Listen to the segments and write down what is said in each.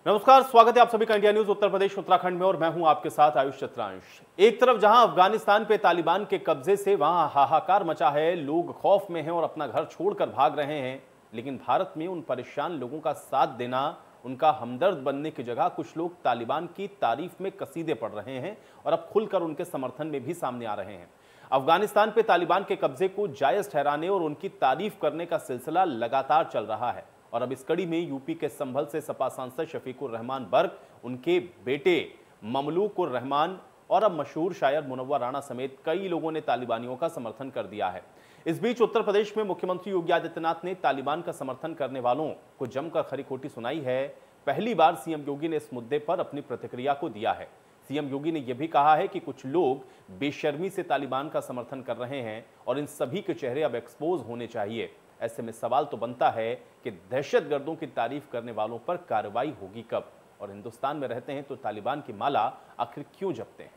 नमस्कार, स्वागत है आप सभी का इंडिया न्यूज उत्तर प्रदेश उत्तराखंड में और मैं हूं आपके साथ आयुष चित्रांश। एक तरफ जहां अफगानिस्तान पे तालिबान के कब्जे से वहां हाहाकार मचा है, लोग खौफ में हैं और अपना घर छोड़कर भाग रहे हैं, लेकिन भारत में उन परेशान लोगों का साथ देना, उनका हमदर्द बनने की जगह कुछ लोग तालिबान की तारीफ में कसीदे पढ़ रहे हैं और अब खुलकर उनके समर्थन में भी सामने आ रहे हैं। अफगानिस्तान पे तालिबान के कब्जे को जायज ठहराने और उनकी तारीफ करने का सिलसिला लगातार चल रहा है और अब इस कड़ी में यूपी के संभल से सपा सांसद शफीकुर रहमान बर्क, उनके बेटे ममलूकुर रहमान और अब मशहूर शायर मुनव्वर राणा समेत कई लोगों ने तालिबानियों का समर्थन कर दिया है। इस बीच उत्तर प्रदेश में मुख्यमंत्री योगी आदित्यनाथ ने तालिबान का समर्थन करने वालों को जमकर खरी खोटी सुनाई है। पहली बार सीएम योगी ने इस मुद्दे पर अपनी प्रतिक्रिया को दिया है। सीएम योगी ने यह भी कहा है कि कुछ लोग बेशर्मी से तालिबान का समर्थन कर रहे हैं और इन सभी के चेहरे अब एक्सपोज होने चाहिए। ऐसे में सवाल तो बनता है कि दहशतगर्दों की तारीफ करने वालों पर कार्रवाई होगी कब, और हिंदुस्तान में रहते हैं तो तालिबान की माला आखिर क्यों जपते हैं।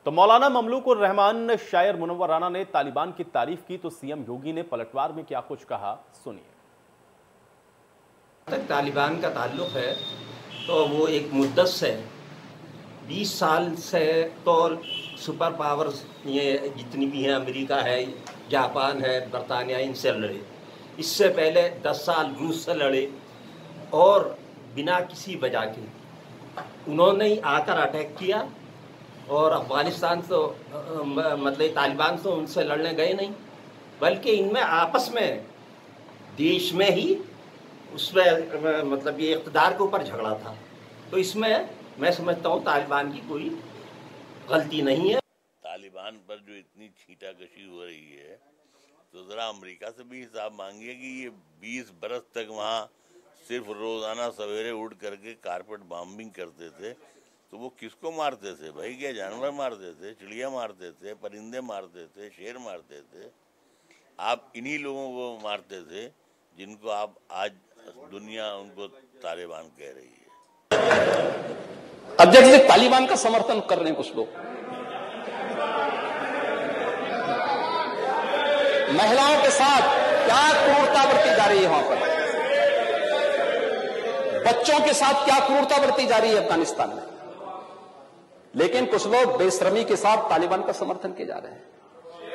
तो मौलाना ममलूकुर रहमान शायर मुनव्वर राणा ने तालिबान की तारीफ की तो सीएम योगी ने पलटवार में क्या कुछ कहा, सुनिए। तक तालिबान का ताल्लुक है तो वो एक मुद्दत है। 20 साल से तो सुपर पावर्स ये जितनी भी हैं, अमेरिका है, जापान है, बरतानिया, इनसे लड़े। इससे पहले 10 साल रूस से लड़े और बिना किसी वजह के उन्होंने ही आकर अटैक किया और अफगानिस्तान तो मतलब तालिबान तो उनसे लड़ने गए नहीं, बल्कि इनमें आपस में देश में ही उसमें मतलब ये इक़्तिदार के ऊपर झगड़ा था। तो इसमें मैं समझता हूँ तालिबान की कोई गलती नहीं है। तालिबान पर जो इतनी छींटाकशी हो रही है तो ज़रा अमेरिका से भी हिसाब मांगिए कि ये 20 बरस तक वहाँ सिर्फ रोज़ाना सवेरे उठ करके कारपेट बॉम्बिंग करते थे, तो वो किसको मारते थे भाई? क्या जानवर मारते थे? चिड़िया मारते थे, परिंदे मारते थे, शेर मारते थे? आप इन्हीं लोगों को मारते थे जिनको आप आज दुनिया उनको तालिबान कह रही है। अब जैसे तालिबान का समर्थन कर रहे हैं कुछ लोग, महिलाओं के साथ क्या क्रूरता बरती जा रही है, वहां पर बच्चों के साथ क्या क्रूरता बरती जा रही है अफगानिस्तान में, लेकिन कुछ लोग बेशर्मी के साथ तालिबान का समर्थन किए जा रहे हैं,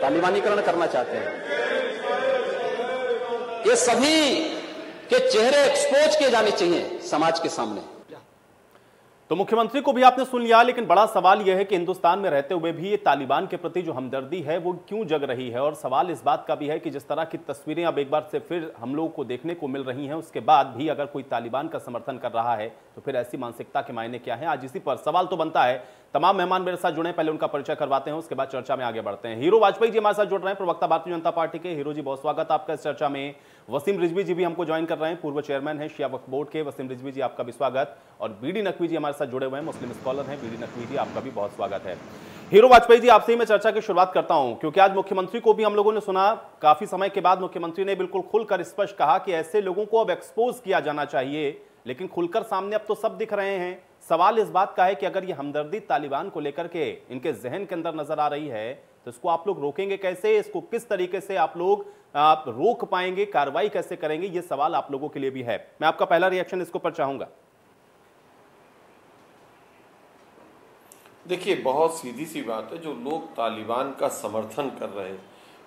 तालिबानीकरण करना चाहते हैं। ये सभी के चेहरे एक्सपोज किए जाने चाहिए समाज के सामने। तो मुख्यमंत्री को भी आपने सुन लिया, लेकिन बड़ा सवाल यह है कि हिंदुस्तान में रहते हुए भी ये तालिबान के प्रति जो हमदर्दी है वो क्यों जग रही है। और सवाल इस बात का भी है कि जिस तरह की तस्वीरें अब एक बार से फिर हम लोगों को देखने को मिल रही हैं, उसके बाद भी अगर कोई तालिबान का समर्थन कर रहा है तो फिर ऐसी मानसिकता के मायने क्या है। आज इसी पर सवाल तो बनता है। तमाम मेहमान मेरे साथ जुड़े, पहले उनका परिचय करवाते हैं, उसके बाद चर्चा में आगे बढ़ते हैं। हीरो वाजपेयी जी हमारे साथ जुड़ रहे हैं, प्रवक्ता भारतीय जनता पार्टी के। हीरो जी, बहुत स्वागत आपका इस चर्चा में। वसीम रिजवी जी भी हमको ज्वाइन कर रहे हैं, पूर्व चेयरमैन है शिया वक्फ बोर्ड के। वसीम रिजवी जी, आपका भी स्वागत। और बीडी नकवी जी हमारे साथ जुड़े हुए हैं, मुस्लिम स्कॉलर हैं। बीडी नकवी जी, आपका भी बहुत स्वागत है। हीरो वाजपेयी जी, आपसे ही मैं चर्चा की शुरुआत करता हूं, क्योंकि आज मुख्यमंत्री को भी हम लोगों ने सुना, काफी समय के बाद मुख्यमंत्री ने बिल्कुल खुलकर स्पष्ट कहा कि ऐसे लोगों को अब एक्सपोज किया जाना चाहिए, लेकिन खुलकर सामने अब तो सब दिख रहे हैं। सवाल इस बात का है कि अगर ये हमदर्दी तालिबान को लेकर के इनके जहन के अंदर नजर आ रही है तो इसको आप लोग रोकेंगे कैसे? इसको किस तरीके से आप लोग रोक पाएंगे, कार्रवाई कैसे करेंगे? ये सवाल आप लोगों के लिए भी है। मैं आपका पहला रिएक्शन इसके ऊपर चाहूंगा। देखिए, बहुत सीधी सी बात है, जो लोग तालिबान का समर्थन कर रहे हैं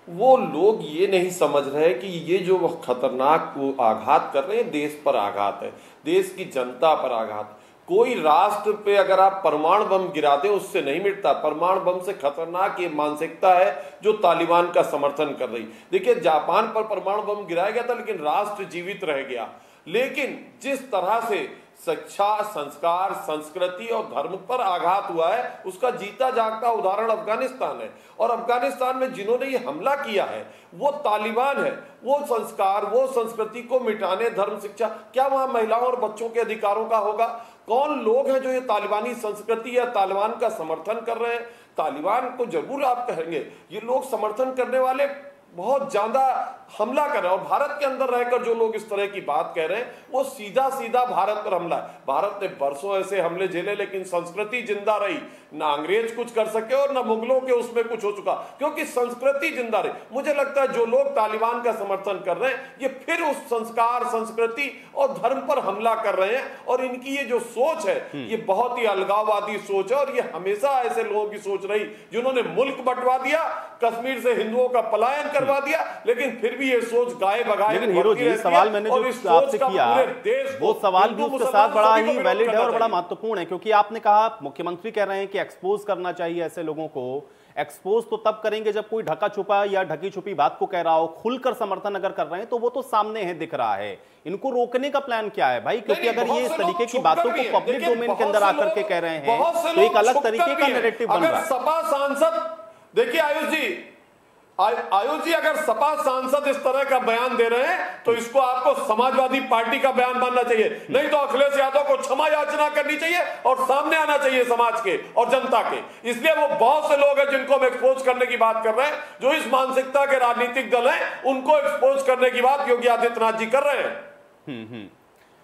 वो लोग ये नहीं समझ रहे कि ये जो खतरनाक आघात कर रहे हैं देश पर आघात है, देश की जनता पर आघात। कोई राष्ट्र पे अगर आप परमाणु बम गिराते हो उससे नहीं मिटता। परमाणु बम से खतरनाक ये मानसिकता है जो तालिबान का समर्थन कर रही। देखिए, जापान पर परमाणु बम गिराया गया था लेकिन राष्ट्र जीवित रह गया। लेकिन जिस तरह से शिक्षा, संस्कार, संस्कृति और धर्म पर आघात हुआ है उसका जीता जागता उदाहरण अफगानिस्तान है। और अफगानिस्तान में जिन्होंने ये हमला किया है वो तालिबान है। वो संस्कार, वो संस्कृति को मिटाने, धर्म, शिक्षा, क्या वहां महिलाओं और बच्चों के अधिकारों का होगा? कौन लोग हैं जो ये तालिबानी संस्कृति या तालिबान का समर्थन कर रहे हैं? तालिबान को जरूर आप कहेंगे ये लोग समर्थन करने वाले बहुत ज्यादा हमला कर रहे हैं। और भारत के अंदर रहकर जो लोग इस तरह की बात कह रहे हैं वो सीधा सीधा भारत पर हमला है। भारत ने बरसों ऐसे हमले झेले, लेकिन संस्कृति जिंदा रही। ना अंग्रेज कुछ कर सके और ना मुगलों के उसमें कुछ हो चुका, क्योंकि संस्कृति जिंदा रही। मुझे लगता है जो लोग तालिबान का समर्थन कर रहे हैं ये फिर उस संस्कार, संस्कृति और धर्म पर हमला कर रहे हैं। और इनकी ये जो सोच है ये बहुत ही अलगाववादी सोच है, और ये हमेशा ऐसे लोगों की सोच रही जिन्होंने मुल्क बंटवा दिया, कश्मीर से हिंदुओं का पलायन करवा दिया, लेकिन फिर भी ये सोच गाये बगाए। लेकिन हीरो जी, सवाल मैंने जो आपसे किया वो सवाल भी उसके साथ बड़ा ही वैलिड है और बड़ा महत्वपूर्ण है, क्योंकि आपने कहा मुख्यमंत्री कह रहे हैं कि एक्सपोज करना चाहिए ऐसे लोगों को। एक्सपोज तो तब करेंगे जब कोई ढका छुपा या ढकी छुपी बात को कह रहा हो। खुलकर समर्थन अगर कर रहे हैं तो वो तो सामने है, दिख रहा है। इनको रोकने का प्लान क्या है भाई? क्योंकि अगर ये इस तरीके की बातों को पब्लिक डोमेन के अंदर आकर के कह रहे हैं तो एक अलग तरीके का नैरेटिव बन रहा है। सपा सांसद, देखिए आयुष जी अगर सपा सांसद इस तरह का बयान दे रहे हैं तो इसको आपको समाजवादी पार्टी का बयान मानना चाहिए, नहीं तो अखिलेश यादव को क्षमा याचना करनी चाहिए और सामने आना चाहिए समाज के और जनता के। इसलिए वो बहुत से लोग हैं जिनको हम एक्सपोज करने की बात कर रहे हैं, जो इस मानसिकता के राजनीतिक दल हैं उनको एक्सपोज करने की बात योगी आदित्यनाथ जी कर रहे हैं।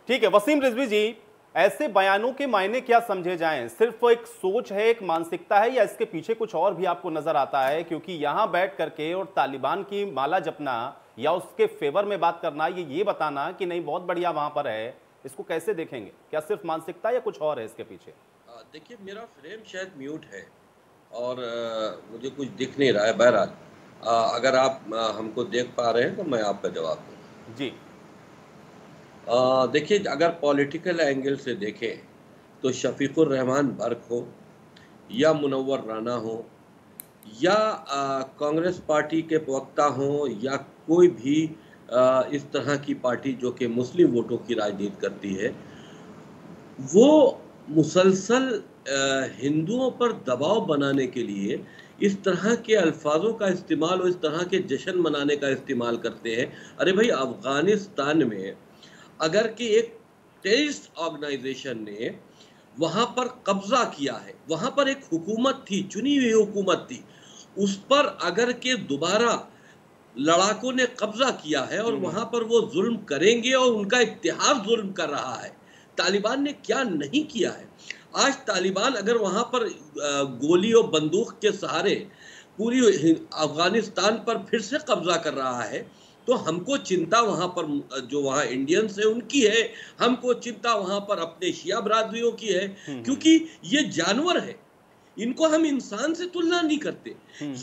ठीक है वसीम रिजवी जी, ऐसे बयानों के मायने क्या समझे जाएं? सिर्फ एक सोच है, एक मानसिकता है, या इसके पीछे कुछ और भी आपको नजर आता है? क्योंकि यहां बैठ करके और तालिबान की माला जपना या उसके फेवर में बात करना, ये बताना कि नहीं बहुत बढ़िया वहां पर है, इसको कैसे देखेंगे? क्या सिर्फ मानसिकता या कुछ और है इसके पीछे? देखिए मेरा फ्रेम शायद म्यूट है और मुझे कुछ दिख नहीं रहा है। बहरहाल अगर आप हमको देख पा रहे हैं तो मैं आपका जवाब दूंगा। जी देखिए अगर पॉलिटिकल एंगल से देखें तो शफीकुर रहमान बर्क हो या मुनव्वर राना हो या कांग्रेस पार्टी के प्रवक्ता हो या कोई भी इस तरह की पार्टी जो कि मुस्लिम वोटों की राजनीति करती है, वो मुसलसल हिंदुओं पर दबाव बनाने के लिए इस तरह के अल्फाजों का इस्तेमाल और इस तरह के जश्न मनाने का इस्तेमाल करते हैं। अरे भाई अफगानिस्तान में अगर कि एक टेररिस्ट ऑर्गेनाइजेशन ने वहां पर कब्जा किया है, वहां पर एक हुकूमत थी, चुनी हुई हुकूमत थी, उस पर अगर के दोबारा लड़ाकों ने कब्जा किया है और वहां पर वो जुल्म करेंगे और उनका इत्तेहाद जुल्म कर रहा है। तालिबान ने क्या नहीं किया है? आज तालिबान अगर वहां पर गोली और बंदूक के सहारे पूरी अफगानिस्तान पर फिर से कब्जा कर रहा है तो हमको चिंता वहां पर जो वहां इंडियंस है उनकी है, हमको चिंता वहां पर अपने शिया बरादरियों की है, क्योंकि ये जानवर है, इनको हम इंसान से तुलना नहीं करते।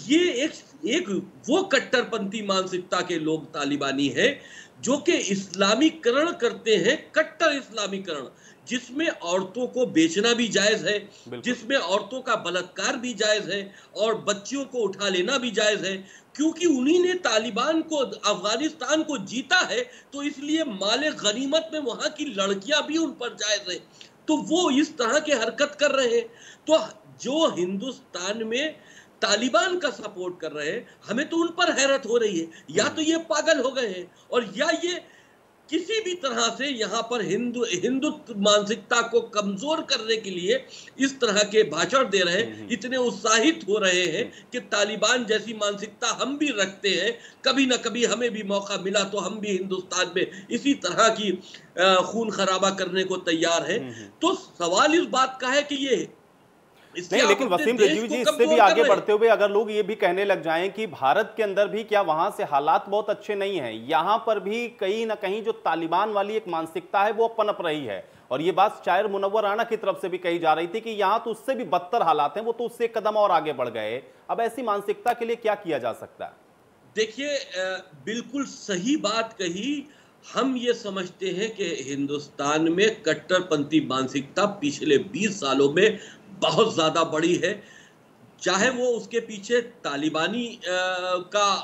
ये एक वो कट्टरपंथी मानसिकता के लोग तालिबानी है जो कि इस्लामीकरण करते हैं, कट्टर इस्लामीकरण, जिसमें औरतों को बेचना भी जायज है, जिसमें औरतों का बलात्कार भी जायज है और बच्चियों को उठा लेना भी जायज है, क्योंकि उन्हीं ने तालिबान को, अफगानिस्तान को जीता है, तो इसलिए माले गनीमत में वहां की लड़कियां भी उन पर जायज है। तो वो इस तरह के हरकत कर रहे हैं। तो जो हिंदुस्तान में तालिबान का सपोर्ट कर रहे हैं, हमें तो उन पर हैरत हो रही है, या तो ये पागल हो गए हैं और या ये किसी भी तरह से यहाँ पर हिंदुत्व मानसिकता को कमजोर करने के लिए इस तरह के भाषण दे रहे हैं, इतने उत्साहित हो रहे हैं कि तालिबान जैसी मानसिकता हम भी रखते हैं, कभी ना कभी हमें भी मौका मिला तो हम भी हिंदुस्तान में इसी तरह की खून खराबा करने को तैयार हैं। तो सवाल इस बात का है कि ये नहीं, लेकिन वसीम रिजवी जी, इससे भी आगे बढ़ते हुए अगर लोग ये भी कहने लग जाएं कि भारत के अंदर भी क्या वहां से हालात बहुत अच्छे नहीं हैं, यहां पर भी कहीं ना कहीं जो तालिबान वाली एक मानसिकता है वो पनप रही है, और ये बात शायर मुनव्वर राना की तरफ से भी कही जा रही थी कि यहां तो उससे भी बदतर हालात हैं, वो तो उससे एक कदम और आगे बढ़ गए। अब ऐसी मानसिकता के लिए क्या किया जा सकता है? देखिए बिल्कुल सही बात कही। हम ये समझते हैं कि हिंदुस्तान में कट्टरपंथी मानसिकता पिछले 20 सालों में बहुत ज्यादा बड़ी है, चाहे वो उसके पीछे तालिबानी का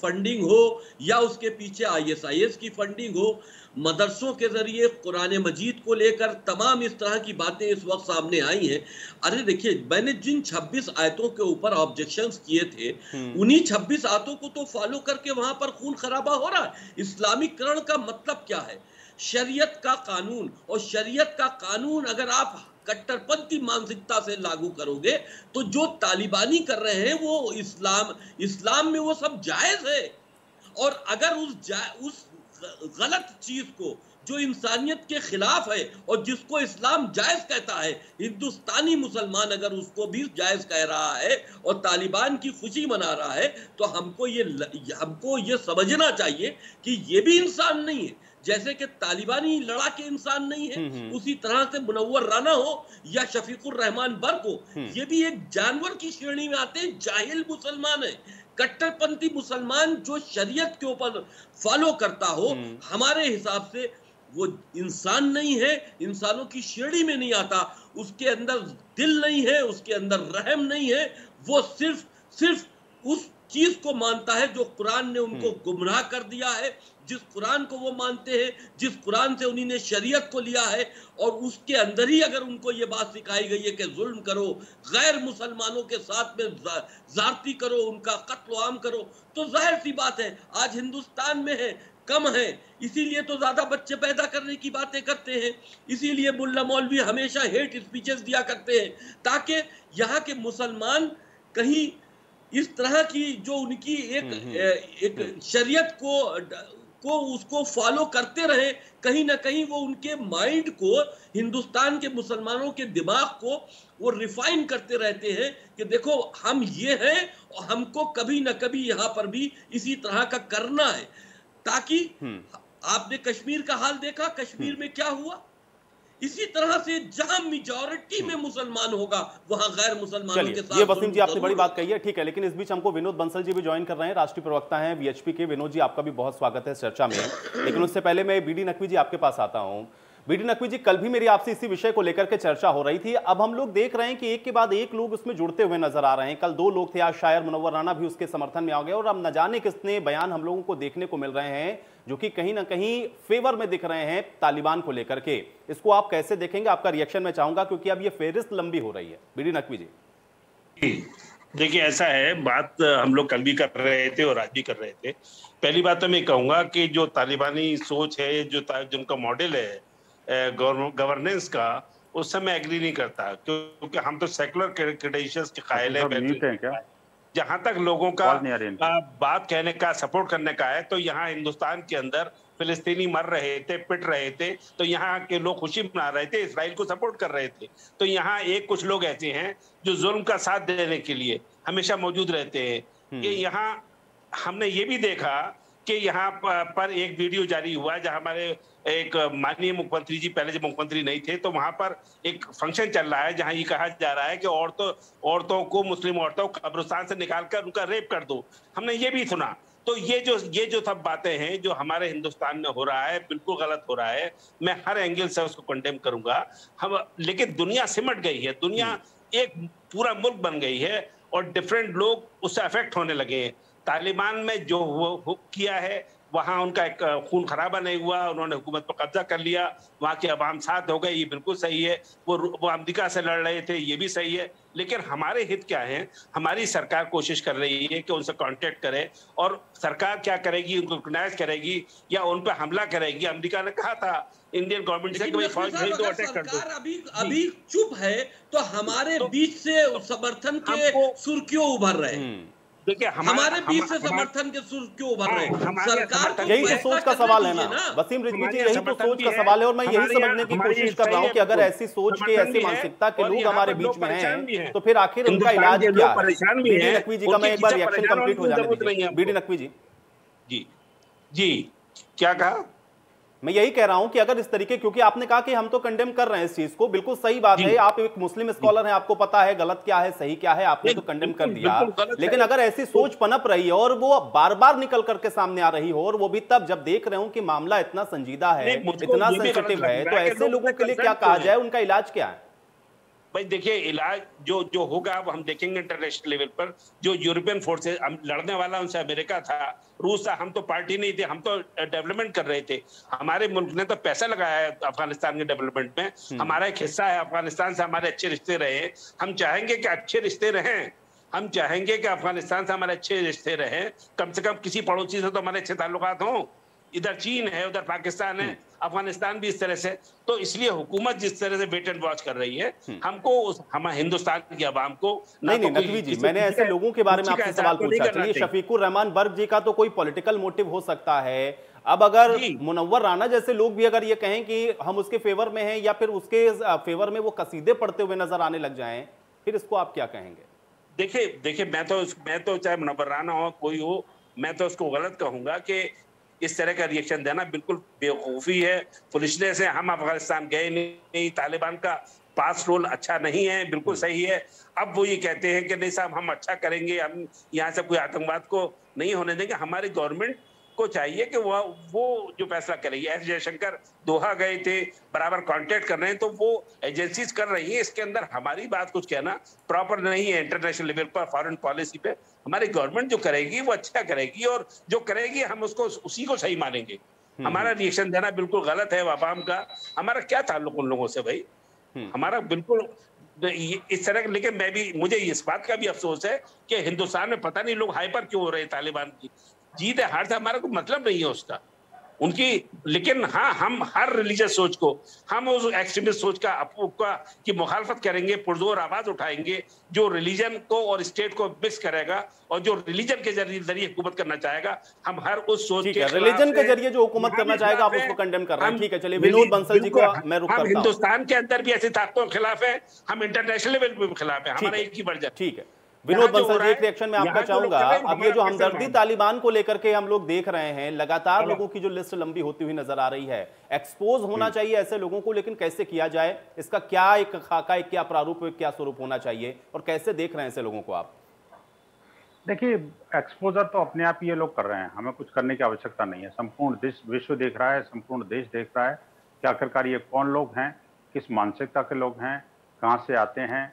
फंडिंग हो या उसके पीछे ISIS की फंडिंग हो, मदरसों के जरिए कुरान मजीद को लेकर तमाम इस तरह की बातें इस वक्त सामने आई हैं। अरे देखिए, मैंने जिन 26 आयतों के ऊपर ऑब्जेक्शंस किए थे, उन्हीं 26 आयतों को तो फॉलो करके वहां पर खून खराबा हो रहा है। इस्लामीकरण का मतलब क्या है? शरीयत का कानून, और शरीयत का कानून अगर आप कट्टरपंथी मानसिकता से लागू करोगे तो जो तालिबानी कर रहे हैं वो इस्लाम में वो सब जायज है। और अगर उस गलत चीज को जो इंसानियत के खिलाफ है और जिसको इस्लाम जायज कहता है, हिंदुस्तानी मुसलमान अगर उसको भी जायज कह रहा है और तालिबान की खुशी मना रहा है, तो हमको ये समझना चाहिए कि ये भी इंसान नहीं है। जैसे कि तालिबानी लड़ाके इंसान नहीं है, उसी तरह से मुनव्वर राना हो या शफीकुर रहमान बर्क हो, ये भी एक जानवर की श्रेणी में आते हैं, जाहिल मुसलमान है। कट्टरपंथी मुसलमान जो शरीयत के ऊपर फॉलो करता हो, हमारे हिसाब से वो इंसान नहीं है, इंसानों की श्रेणी में नहीं आता, उसके अंदर दिल नहीं है, उसके अंदर रहम नहीं है, वो सिर्फ उस चीज को मानता है जो कुरान ने उनको गुमराह कर दिया है, जिस कुरान को वो मानते हैं, जिस कुरान से उन्हीं ने शरीयत को लिया है, और उसके अंदर ही अगर उनको ये बात सिखाई गई है कि जुल्म करो, गैर मुसलमानों के साथ में जारती करो, उनका कत्ल आम करो, तो जाहिर सी बात है आज हिंदुस्तान में है, कम है, इसीलिए तो ज्यादा बच्चे पैदा करने की बातें करते हैं, इसीलिए मुल्ला मौलवी हमेशा हेट स्पीचेस दिया करते हैं, ताकि यहाँ के मुसलमान कहीं इस तरह की जो उनकी एक शरीयत को उसको फॉलो करते रहे, कहीं ना कहीं वो उनके माइंड को, हिंदुस्तान के मुसलमानों के दिमाग को वो रिफाइन करते रहते हैं कि देखो हम ये हैं और हमको कभी ना कभी यहाँ पर भी इसी तरह का करना है। ताकि आपने कश्मीर का हाल देखा, कश्मीर में क्या हुआ, इसी तरह से जहां मेजॉरिटी में मुसलमान होगा वहां गैर मुसलमानों के साथ। ये वसीम जी आपने बड़ी बात कही है, ठीक है, लेकिन इस बीच हमको विनोद बंसल जी भी ज्वाइन कर रहे हैं, राष्ट्रीय प्रवक्ता हैं वीएचपी के। विनोद जी आपका भी बहुत स्वागत है इस चर्चा में, लेकिन उससे पहले मैं बीडी नकवी जी आपके पास आता हूं। बीडी नकवी जी, कल भी मेरी आपसे इसी विषय को लेकर के चर्चा हो रही थी, अब हम लोग देख रहे हैं कि एक के बाद एक लोग उसमें जुड़ते हुए नजर आ रहे हैं। कल 2 लोग थे, आज शायर मुनव्वर राना भी उसके समर्थन में आ गए, और अब न जाने कितने बयान हम लोगों को देखने को मिल रहे हैं जो कि कहीं ना कहीं फेवर में दिख रहे हैं तालिबान को लेकर के। इसको आप कैसे देखेंगे? आपका रिएक्शन मैं चाहूंगा, क्योंकि अब ये फेहरिस्त लंबी हो रही है। बीडी नकवी जी। देखिए, ऐसा है, बात हम लोग कल भी कर रहे थे और आज भी कर रहे थे। पहली बात तो मैं कहूंगा कि जो तालिबानी सोच है, जिनका मॉडल है गवर्नेंस का, उससे मैं एग्री नहीं करता, क्योंकि हम तो सेकुलर क्रेडेंशियल्स के कायल हैं। जहां तक लोगों का बात कहने का, सपोर्ट करने का है, तो यहाँ हिंदुस्तान के अंदर फिलिस्तीनी मर रहे थे, पिट रहे थे, तो यहाँ के लोग खुशी मना रहे थे, इजराइल को सपोर्ट कर रहे थे। तो यहाँ कुछ लोग ऐसे हैं जो जुल्म का साथ देने के लिए हमेशा मौजूद रहते हैं। कि यहाँ हमने ये भी देखा कि यहाँ पर एक वीडियो जारी हुआ जहाँ हमारे एक माननीय मुख्यमंत्री जी, पहले जब मुख्यमंत्री नहीं थे, तो वहां पर एक फंक्शन चल रहा है जहां ये कहा जा रहा है कि औरतों को, मुस्लिम औरतों को कब्रिस्तान से निकालकर उनका रेप कर दो। हमने ये भी सुना। तो ये जो सब बातें हैं जो हमारे हिंदुस्तान में हो रहा है, बिल्कुल गलत हो रहा है। मैं हर एंगल से उसको कंडेम करूंगा। लेकिन दुनिया सिमट गई है, दुनिया एक पूरा मुल्क बन गई है और डिफरेंट लोग उससे अफेक्ट होने लगे हैं। तालिबान में जो किया है, वहां उनका एक खून खराबा नहीं हुआ, उन्होंने हुकूमत पर कब्जा कर लिया, वहां के अवाम साथ हो गए, ये बिल्कुल सही है। वो अमेरिका से लड़ रहे थे, ये भी सही है। लेकिन हमारे हित क्या है? हमारी सरकार कोशिश कर रही है कि उनसे कांटेक्ट करे, और सरकार क्या करेगी? उनको रिकॉग्नाइज करेगी या उन पर हमला करेगी? अमेरिका ने कहा था इंडियन गवर्नमेंट से कि फौज भेज दो, अटैक कर दो। अभी चुप है तो हमारे बीच से समर्थन के सुर क्यों उभर रहे हैं? देखिए, हमारे बीच से समर्थन के सुर क्यों उभर रहे हैं? सरकार यही तो सोच का सवाल है ना वसीम रिजवी जी, यही तो सोच का सवाल है। और मैं यही समझने की कोशिश कर रहा हूँ कि अगर ऐसी सोच के, ऐसी मानसिकता के लोग हमारे बीच में हैं, तो फिर आखिर उनका इलाज क्या है? बीडी नकवी जी का मैं एक बार रिएक्शन कंप्लीट हो जाने दीजिए। बीडी नकवी जी जी क्या कहा? मैं यही कह रहा हूं कि अगर इस तरीके, क्योंकि आपने कहा कि हम तो कंडेम कर रहे हैं इस चीज को, बिल्कुल सही बात है, आप एक मुस्लिम स्कॉलर हैं, आपको पता है गलत क्या है, सही क्या है, आपने तो कंडेम कर दिया। लेकिन अगर ऐसी सोच पनप रही है और वो बार बार निकल करके सामने आ रही हो, और वो भी तब जब देख रहे हो कि मामला इतना संजीदा है, इतना सेंसिटिव है, तो ऐसे लोगों के लिए क्या कहा जाए? उनका इलाज क्या है? भाई देखिए, इलाज जो होगा वो हम देखेंगे इंटरनेशनल लेवल पर। जो यूरोपियन फोर्सेस लड़ने वाला, उनसे अमेरिका था, रूस था, हम तो पार्टी नहीं थे, हम तो डेवलपमेंट कर रहे थे। हमारे मुल्क ने तो पैसा लगाया है अफगानिस्तान के डेवलपमेंट में, हमारा एक हिस्सा है। अफगानिस्तान से हमारे अच्छे रिश्ते रहे, हम चाहेंगे कि अच्छे रिश्ते रहें, हम चाहेंगे कि अफगानिस्तान से हमारे अच्छे रिश्ते रहें, कम से कम किसी पड़ोसी से तो हमारे अच्छे ताल्लुकात हों। इधर चीन है, उधर पाकिस्तान है, अफगानिस्तान भी इस तरह से। तो इसलिए हुकूमत जिस तरह से वेट एंड वॉच कर रही है, हमको हम हिंदुस्तान की आवाम को नहीं नकवी जी, मैंने ऐसे लोगों के बारे में आपसे सवाल पूछा। चलिए, शफीकुर रहमान बर्क जी का तो कोई पॉलिटिकल मोटिव हो सकता है। अब अगर मुनव्वर राना जैसे लोग भी अगर ये कहें कि हम उसके फेवर में हैं या फिर उसके फेवर में वो कसीदे पढ़ते हुए नजर आने लग जाएं, फिर इसको आप क्या कहेंगे? देखिए मैं तो चाहे मुनव्वर राना हो कोई हो, मैं तो उसको गलत कहूंगा कि इस तरह का रिएक्शन देना बिल्कुल बेवकूफ़ी है, फुलिशनेस है। हम अफगानिस्तान गए नहीं, तालिबान का पास रोल अच्छा नहीं है, बिल्कुल सही है। अब वो ये कहते हैं कि नहीं साहब हम अच्छा करेंगे, हम यहाँ से कोई आतंकवाद को नहीं होने देंगे। हमारी गवर्नमेंट को चाहिए कि वो जो फैसला करेगी। एस जयशंकर दोहा गए थे, बराबर कांटेक्ट कर रहे हैं, तो वो एजेंसीज कर रही हैं। इसके अंदर हमारी बात कुछ कहना प्रॉपर नहीं है। इंटरनेशनल लेवल पर फॉरेन पॉलिसी पे हमारी गवर्नमेंट जो करेगी वो अच्छा करेगी, और जो करेगी हम उसको उसी को सही मानेंगे। हमारा रिएक्शन देना बिल्कुल गलत है अवाम का। हमारा क्या ताल्लुक उन लोगों से भाई, हमारा बिल्कुल इस तरह। लेकिन मुझे इस बात का भी अफसोस है कि हिंदुस्तान में पता नहीं लोग हाइपर क्यों हो रहे हैं। तालिबान की जीत है हार से हमारा कोई मतलब नहीं है उसका, उनकी। लेकिन हाँ, हम हर रिलीजियस सोच को, हम उस एक्सट्रीमिस्ट सोच का की मुखालफत करेंगे, पुरजोर आवाज उठाएंगे, जो रिलीजन को और स्टेट को मिक्स करेगा और जो रिलीजन के जरिए हुकूमत करना चाहेगा, हम हर उस सोच के रिलीजन के जरिए जो हुकूमत करना चाहेगा आप उसको कंडेम कर रहे हैं। ठीक है, चलिए विनोद बंसल जी को मैं रुक करता हूं। हिंदुस्तान के अंदर भी ऐसी ताकतों के खिलाफ है, हम इंटरनेशनल लेवल पे भी खिलाफ है, हमारा एक ही वर्जन। ठीक है विनोद बंसल जी, एक रिएक्शन में आपका चाहूंगा। अब ये जो हमदर्दी तालिबान को लेकर के हम लोग देख रहे हैं, लगातार लोगों की जो लिस्ट लंबी होती हुई नजर आ रही है। एक्सपोज होना चाहिए ऐसे लोगों को, लेकिन कैसे किया जाए, इसका क्या एक खाका, एक क्या प्रारूप, क्या स्वरूप होना चाहिए, और कैसे देख रहे हैं ऐसे लोगों को आप? देखिए, एक्सपोजर तो अपने आप ये लोग कर रहे हैं, हमें कुछ करने की आवश्यकता नहीं है। संपूर्ण विश्व देख रहा है, संपूर्ण देश देख रहा है कि आखिरकार ये कौन लोग हैं, किस मानसिकता के लोग हैं, कहाँ से आते हैं,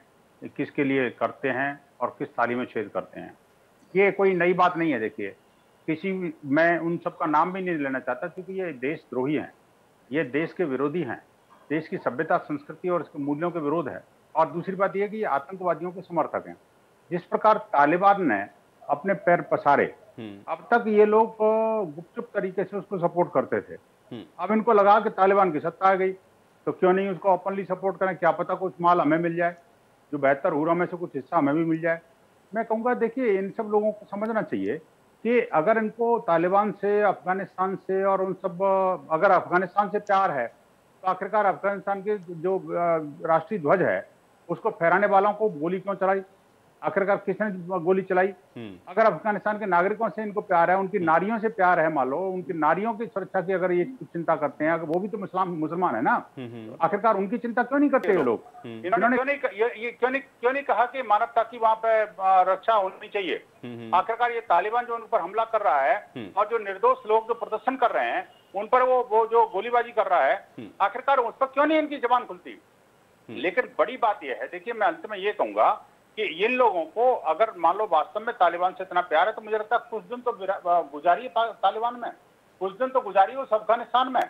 किसके लिए करते हैं और किस थाली में छेद करते हैं। ये कोई नई बात नहीं है। देखिए, मैं उन सब का नाम भी नहीं लेना चाहता, क्योंकि ये देशद्रोही हैं, ये देश के विरोधी हैं, देश की सभ्यता, संस्कृति और इसके मूल्यों के विरोध है। और दूसरी बात यह कि ये आतंकवादियों के समर्थक हैं। जिस प्रकार तालिबान ने अपने पैर पसारे, अब तक ये लोग गुपचुप तरीके से उसको सपोर्ट करते थे। अब इनको लगा कि तालिबान की सत्ता आ गई तो क्यों नहीं उसको ओपनली सपोर्ट करें, क्या पता कुछ माल हमें मिल जाए, जो बेहतर हुआ में से कुछ हिस्सा हमें भी मिल जाए। मैं कहूँगा, देखिए, इन सब लोगों को समझना चाहिए कि अगर इनको तालिबान से, अफगानिस्तान से और उन सब, अगर अफगानिस्तान से प्यार है तो आखिरकार अफगानिस्तान के जो राष्ट्रीय ध्वज है उसको फहराने वालों को गोली क्यों चलाई, आखिरकार किसने गोली चलाई? अगर अफगानिस्तान के नागरिकों से इनको प्यार है, उनकी नारियों से प्यार है, मान लो उनकी नारियों की सुरक्षा की अगर ये चिंता करते हैं, वो भी तो मुसलमान है ना, आखिरकार उनकी चिंता क्यों नहीं करते ये लोग? इन्होंने क्यों नहीं कहा कि मानवता की वहां पे रक्षा होनी चाहिए? आखिरकार ये तालिबान जो उन पर हमला कर रहा है और जो निर्दोष लोग जो प्रदर्शन कर रहे हैं उन पर वो जो गोलीबाजी कर रहा है, आखिरकार उस पर क्यों नहीं इनकी जबान खुलती? लेकिन बड़ी बात यह है, देखिए, मैं अंत में ये कहूंगा कि इन लोगों को अगर मान लो वास्तव में तालिबान से इतना प्यार है तो मुझे लगता है कुछ दिन तो गुजारिए तालिबान में, कुछ दिन तो गुजारिए उस अफगानिस्तान में,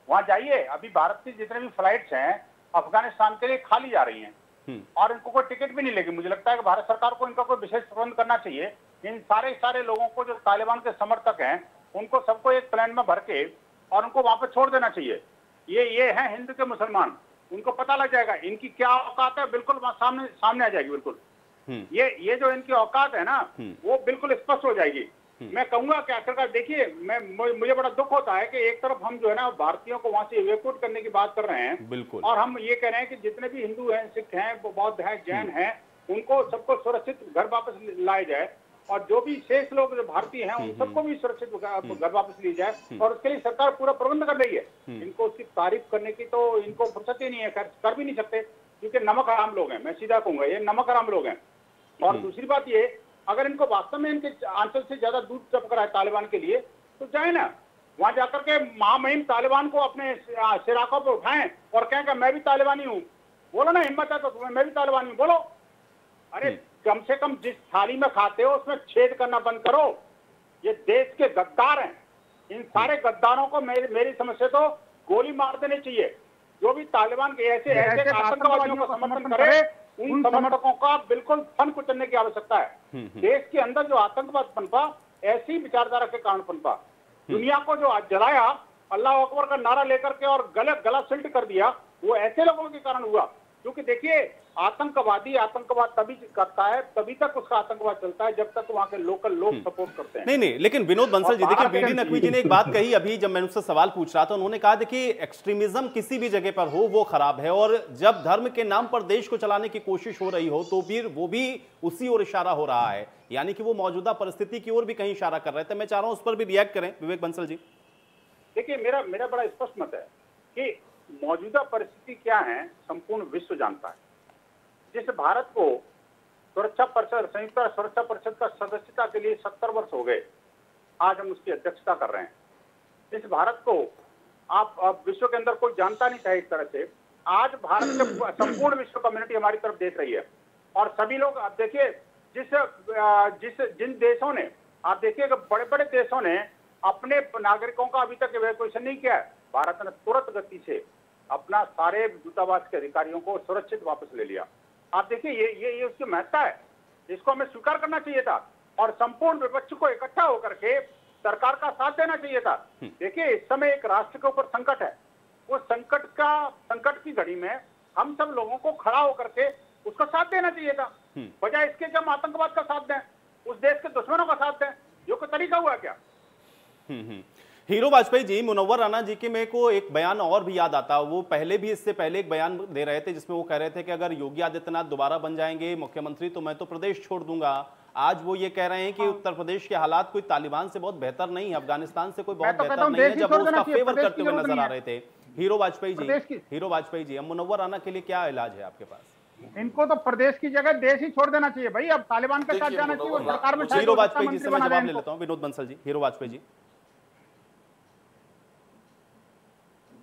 वहां जाइए। अभी भारत की जितने भी फ्लाइट्स हैं अफगानिस्तान के लिए खाली जा रही हैं और इनको कोई टिकट भी नहीं लेगी। मुझे लगता है कि भारत सरकार को इनका कोई विशेष प्रबंध करना चाहिए। इन सारे लोगों को जो तालिबान के समर्थक हैं उनको सबको एक प्लेन में भर के और उनको वहां पर छोड़ देना चाहिए। ये है हिंदू के मुसलमान, उनको पता लग जाएगा इनकी क्या औकात है, बिल्कुल सामने आ जाएगी। बिल्कुल ये जो इनकी औकात है ना वो बिल्कुल स्पष्ट हो जाएगी। मैं कहूंगा कि आखिरकार देखिए, मुझे बड़ा दुख होता है कि एक तरफ हम जो है ना भारतीयों को वहां से इवैक्यूएट करने की बात कर रहे हैं और हम ये कह रहे हैं कि जितने भी हिंदू हैं, सिख हैं, बौद्ध हैं, जैन हैं, उनको सबको सुरक्षित घर वापस लाया जाए और जो भी शेष लोग जो भारतीय हैं उन सबको भी सुरक्षित घर वापस ली जाए और उसके लिए सरकार पूरा प्रबंध कर रही है। इनको उसकी तारीफ करने की तो इनको फुर्सत ही नहीं है, कर भी नहीं सकते, क्योंकि नमक हराम लोग हैं। मैं सीधा कहूंगा ये नमक हराम लोग हैं। और दूसरी बात ये, अगर इनको वास्तव में इनके आंचल से ज्यादा दूध टपक रहा है तालिबान के लिए तो जाए ना वहां जाकर के महामहिम तालिबान को अपने सिराकों पर उठाएं और कहें कि मैं भी तालिबानी हूँ। बोलो ना, हिम्मत है तो मैं भी तालिबानी हूँ, बोलो। अरे कम से कम जिस थाली में खाते हो उसमें छेद करना बंद करो। ये देश के गद्दार हैं, इन सारे गद्दारों को मेरी समझ से तो गोली मार देनी चाहिए। जो भी तालिबान के ऐसे आतंकवादियों का समर्थन करे उन समर्थकों का बिल्कुल फन कुचलने की आवश्यकता है। देश के अंदर जो आतंकवाद पनपा ऐसी विचारधारा के कारण पनपा, दुनिया को जो जलाया अल्लाह अकबर का नारा लेकर के और गला सल्ट कर दिया, वो ऐसे लोगों के कारण हुआ। क्योंकि देखिए, आतंकवादी आतंकवाद तभी करता है, तभी तक उसका आतंकवाद चलता है जब तक वहां के लोकल लोग सपोर्ट करते हैं। नहीं, लेकिन विनोद बंसल जी, देखिए बीडी नकवी जी ने एक बात कही अभी जब मैंने उससे सवाल पूछ रहा था, उन्होंने कहा देखिए एक्सट्रीमिज्म किसी भी जगह पर हो वो खराब है, और जब धर्म के नाम पर देश को चलाने की कोशिश हो रही हो तो फिर वो भी उसी ओर इशारा हो रहा है, यानी कि वो मौजूदा परिस्थिति की ओर भी कहीं इशारा कर रहे थे। मैं चाह रहा हूं उस पर भी रिएक्ट करें विवेक बंसल जी। देखिए, मेरा बड़ा स्पष्ट मत है कि मौजूदा परिस्थिति क्या है संपूर्ण विश्व जानता है। जिस भारत को सुरक्षा परिषद, संयुक्त राष्ट्र सुरक्षा परिषद का सदस्यता के लिए 70 वर्ष हो गए, आज हम उसकी अध्यक्षता कर रहे हैं। जिस भारत को आप विश्व के अंदर कोई जानता नहीं था एक तरह से, आज भारत के संपूर्ण विश्व कम्युनिटी हमारी तरफ देख रही है। और सभी लोग आप देखिए, जिन देशों ने, आप देखिए बड़े बड़े देशों ने अपने नागरिकों का अभी तक इवैक्यूएशन नहीं किया है, भारत ने तुरंत गति से अपना सारे दूतावास के अधिकारियों को सुरक्षित वापस ले लिया। आप देखिए, ये उसकी महत्ता है, इसको हमें स्वीकार करना चाहिए था और संपूर्ण विपक्ष को इकट्ठा होकर के सरकार का साथ देना चाहिए था। देखिए, इस समय एक राष्ट्र के ऊपर संकट है, उस संकट की घड़ी में हम सब लोगों को खड़ा होकर के उसका साथ देना चाहिए था, बजाय इसके कि हम आतंकवाद का साथ दें, उस देश के दुश्मनों का साथ दें। ये कोई तरीका हुआ क्या? हीरो वाजपेयी जी, मुनव्वर राणा जी के मेरे को एक बयान और भी याद आता, वो पहले भी इससे पहले एक बयान दे रहे थे जिसमें वो कह रहे थे कि अगर योगी आदित्यनाथ दोबारा बन जाएंगे मुख्यमंत्री तो मैं तो प्रदेश छोड़ दूंगा। आज वो ये कह रहे हैं कि उत्तर प्रदेश के हालात कोई तालिबान से बहुत बेहतर नहीं है, अफगानिस्तान से कोई बहुत बेहतर नहीं है, जब वो उसका फेवर करते हुए नजर आ रहे थे। हीरो वाजपेयी जी, अब मुनव्वर राणा के लिए क्या इलाज है आपके पास? इनको तो प्रदेश की जगह देश ही छोड़ देना चाहिए भाई, अब तालिबान के साथ जाना चाहिए, सरकार में। हीरो वाजपेयी जी से मैं जवाब ले लेता हूँ, विनोद बंसल जी। हीरो वाजपेयी जी,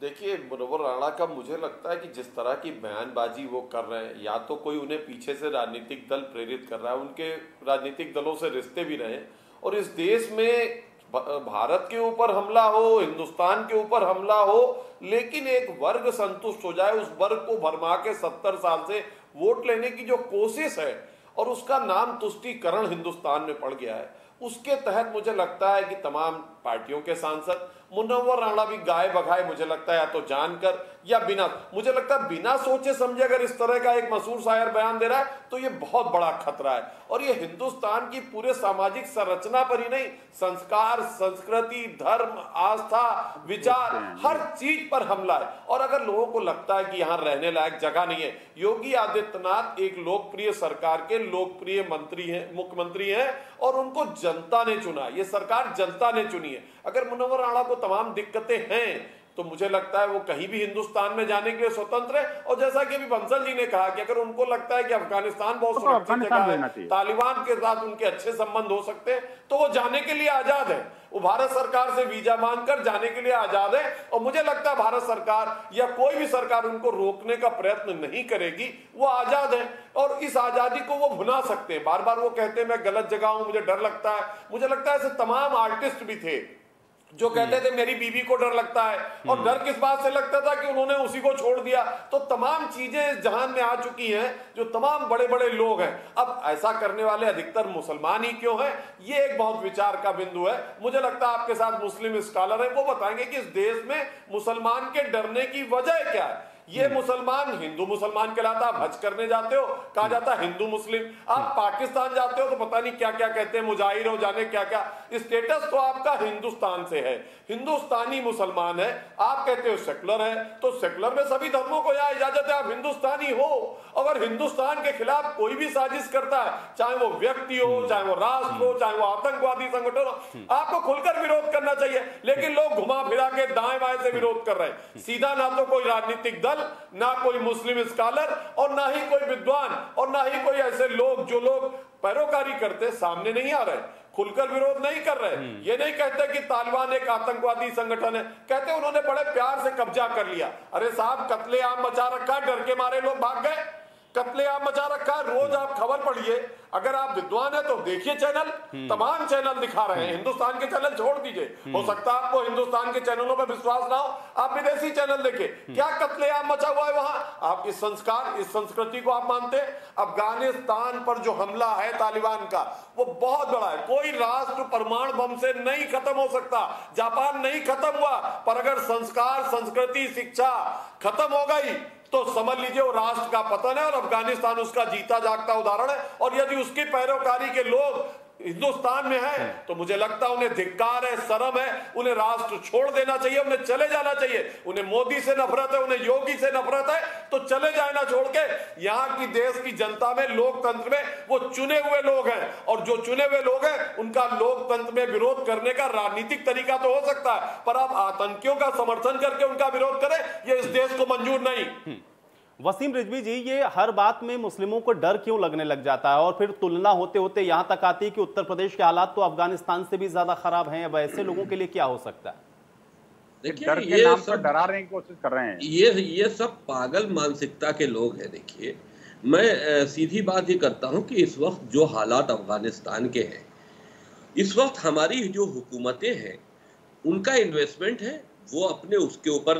देखिए, मुनव्वर राणा का मुझे लगता है कि जिस तरह की बयानबाजी वो कर रहे हैं, या तो कोई उन्हें पीछे से राजनीतिक दल प्रेरित कर रहा है, उनके राजनीतिक दलों से रिश्ते भी रहे, और इस देश में भारत के ऊपर हमला हो, हिंदुस्तान के ऊपर हमला हो, लेकिन एक वर्ग संतुष्ट हो जाए, उस वर्ग को भरमा के 70 साल से वोट लेने की जो कोशिश है और उसका नाम तुष्टीकरण हिंदुस्तान में पड़ गया है, उसके तहत मुझे लगता है कि तमाम पार्टियों के सांसद, मुनव्वर राणा भी गाय बगाए, मुझे लगता है या तो जानकर या बिना, मुझे लगता है बिना सोचे समझे अगर इस तरह का एक मशहूर शायर बयान दे रहा है तो ये बहुत बड़ा खतरा है। और ये हिंदुस्तान की पूरे सामाजिक संरचना पर ही नहीं, संस्कार, संस्कृति, धर्म, आस्था, विचार, हर चीज पर हमला है। और अगर लोगों को लगता है कि यहाँ रहने लायक जगह नहीं है, योगी आदित्यनाथ एक लोकप्रिय सरकार के लोकप्रिय मंत्री हैं, मुख्यमंत्री हैं, और उनको जनता ने चुना, ये सरकार जनता ने चुनी है। अगर मुनव्वर राणा को तमाम दिक्कतें हैं तो मुझे लगता है वो कहीं भी हिंदुस्तान में जाने के लिए स्वतंत्र है। और जैसा कि अभी बंसल जी ने कहा कि अगर उनको लगता है कि अफगानिस्तान बहुत सुरक्षित जगह है, तालिबान के साथ उनके अच्छे संबंध हो सकते हैं, तो वो जाने के लिए आजाद है, वो भारत सरकार से वीजा मांगकर जाने के लिए आजाद है। और मुझे लगता है भारत सरकार या कोई भी सरकार उनको रोकने का प्रयत्न नहीं करेगी, वो आजाद है और इस आजादी को वो भुला सकते हैं। बार बार वो कहते हैं मैं गलत जगह हूं, मुझे डर लगता है। मुझे लगता है ऐसे तमाम आर्टिस्ट भी थे जो कहते थे मेरी बीवी को डर लगता है, और डर किस बात से लगता था कि उन्होंने उसी को छोड़ दिया। तो तमाम चीजें इस जहान में आ चुकी हैं, जो तमाम बड़े बड़े लोग हैं। अब ऐसा करने वाले अधिकतर मुसलमान ही क्यों हैं, ये एक बहुत विचार का बिंदु है। मुझे लगता है आपके साथ मुस्लिम स्कॉलर है, वो बताएंगे कि इस देश में मुसलमान के डरने की वजह क्या है। ये मुसलमान हिंदू मुसलमान कहलाता, आप हज करने जाते हो कहा जाता हिंदू मुस्लिम, आप पाकिस्तान जाते हो तो पता नहीं क्या क्या कहते हैं, मुजाहिर हो जाने क्या क्या, स्टेटस तो आपका हिंदुस्तान से है, हिंदुस्तानी मुसलमान है। आप कहते हो सेकुलर है, तो सेकुलर में सभी धर्मों को यहाँ इजाजत है, आप हिंदुस्तानी हो। अगर हिंदुस्तान के खिलाफ कोई भी साजिश करता है, चाहे वो व्यक्ति हो, चाहे वो राष्ट्र हो, चाहे वो आतंकवादी संगठन हो, आपको खुलकर विरोध करना चाहिए। लेकिन लोग घुमा फिरा के दाएं बाएं से विरोध कर रहे हैं। सीधा ना तो कोई राजनीतिक दल, ना कोई मुस्लिम स्कॉलर, और ना ही कोई विद्वान, और ना ही कोई ऐसे लोग जो लोग पैरोकारी करते सामने नहीं आ रहे, खुलकर विरोध नहीं कर रहे। ये नहीं कहते कि तालिबान एक आतंकवादी संगठन है, कहते उन्होंने बड़े प्यार से कब्जा कर लिया। अरे साहब, कत्लेआम मचा रखा, डर के मारे लोग भाग गए। कत्लेआम मचा रखा है। रोज आप खबर पढ़िए, अगर आप विद्वान है तो देखिए चैनल, तमाम चैनल दिखा रहे हैं। हिंदुस्तान के चैनल छोड़ दीजिए, हो सकता है आपको हिंदुस्तान के चैनलों पर विश्वास ना हो, आप विदेशी चैनल देखिए, क्या कत्लेआम मचा हुआ है वहां। आप इस संस्कार, इस संस्कृति को आप मानते हैं? अफगानिस्तान पर जो हमला है तालिबान का, वो बहुत बड़ा है। कोई राष्ट्र परमाणु बम से नहीं खत्म हो सकता। जापान नहीं खत्म हुआ, पर अगर संस्कार, संस्कृति, शिक्षा खत्म हो गई तो समझ लीजिए वो राष्ट्र का पतन है, और अफगानिस्तान उसका जीता जागता उदाहरण है। और यदि उसकी पैरोकारी के लोग हिंदुस्तान में हैं, तो मुझे लगता है उन्हें धिक्कार है, शर्म है, उन्हें राष्ट्र छोड़ देना चाहिए, उन्हें चले जाना चाहिए। उन्हें मोदी से नफरत है, उन्हें योगी से नफरत है, तो चले जाए ना छोड़ के। यहाँ की देश की जनता में, लोकतंत्र में वो चुने हुए लोग हैं, और जो चुने हुए लोग हैं उनका लोकतंत्र में विरोध करने का राजनीतिक तरीका तो हो सकता है, पर आप आतंकियों का समर्थन करके उनका विरोध करें, ये इस देश को मंजूर नहीं। वसीम रिजवी जी, ये हर बात में मुस्लिमों को डर क्यों लगने लग जाता है, और फिर तुलना होते होते यहां तक आती है कि उत्तर प्रदेश के हालात तो अफगानिस्तान से भी ज्यादा खराब हैं। अब ऐसे लोगों के लिए क्या हो सकता है? देखिए, डर के नाम पर डराने की कोशिश कर रहे हैं। ये सब पागल मानसिकता के लोग हैं। देखिए, मैं सीधी बात ही करता हूं कि इस वक्त जो हालात अफगानिस्तान के हैं, इस वक्त हमारी जो हुकूमतें हैं उनका इन्वेस्टमेंट है, वो अपने उसके ऊपर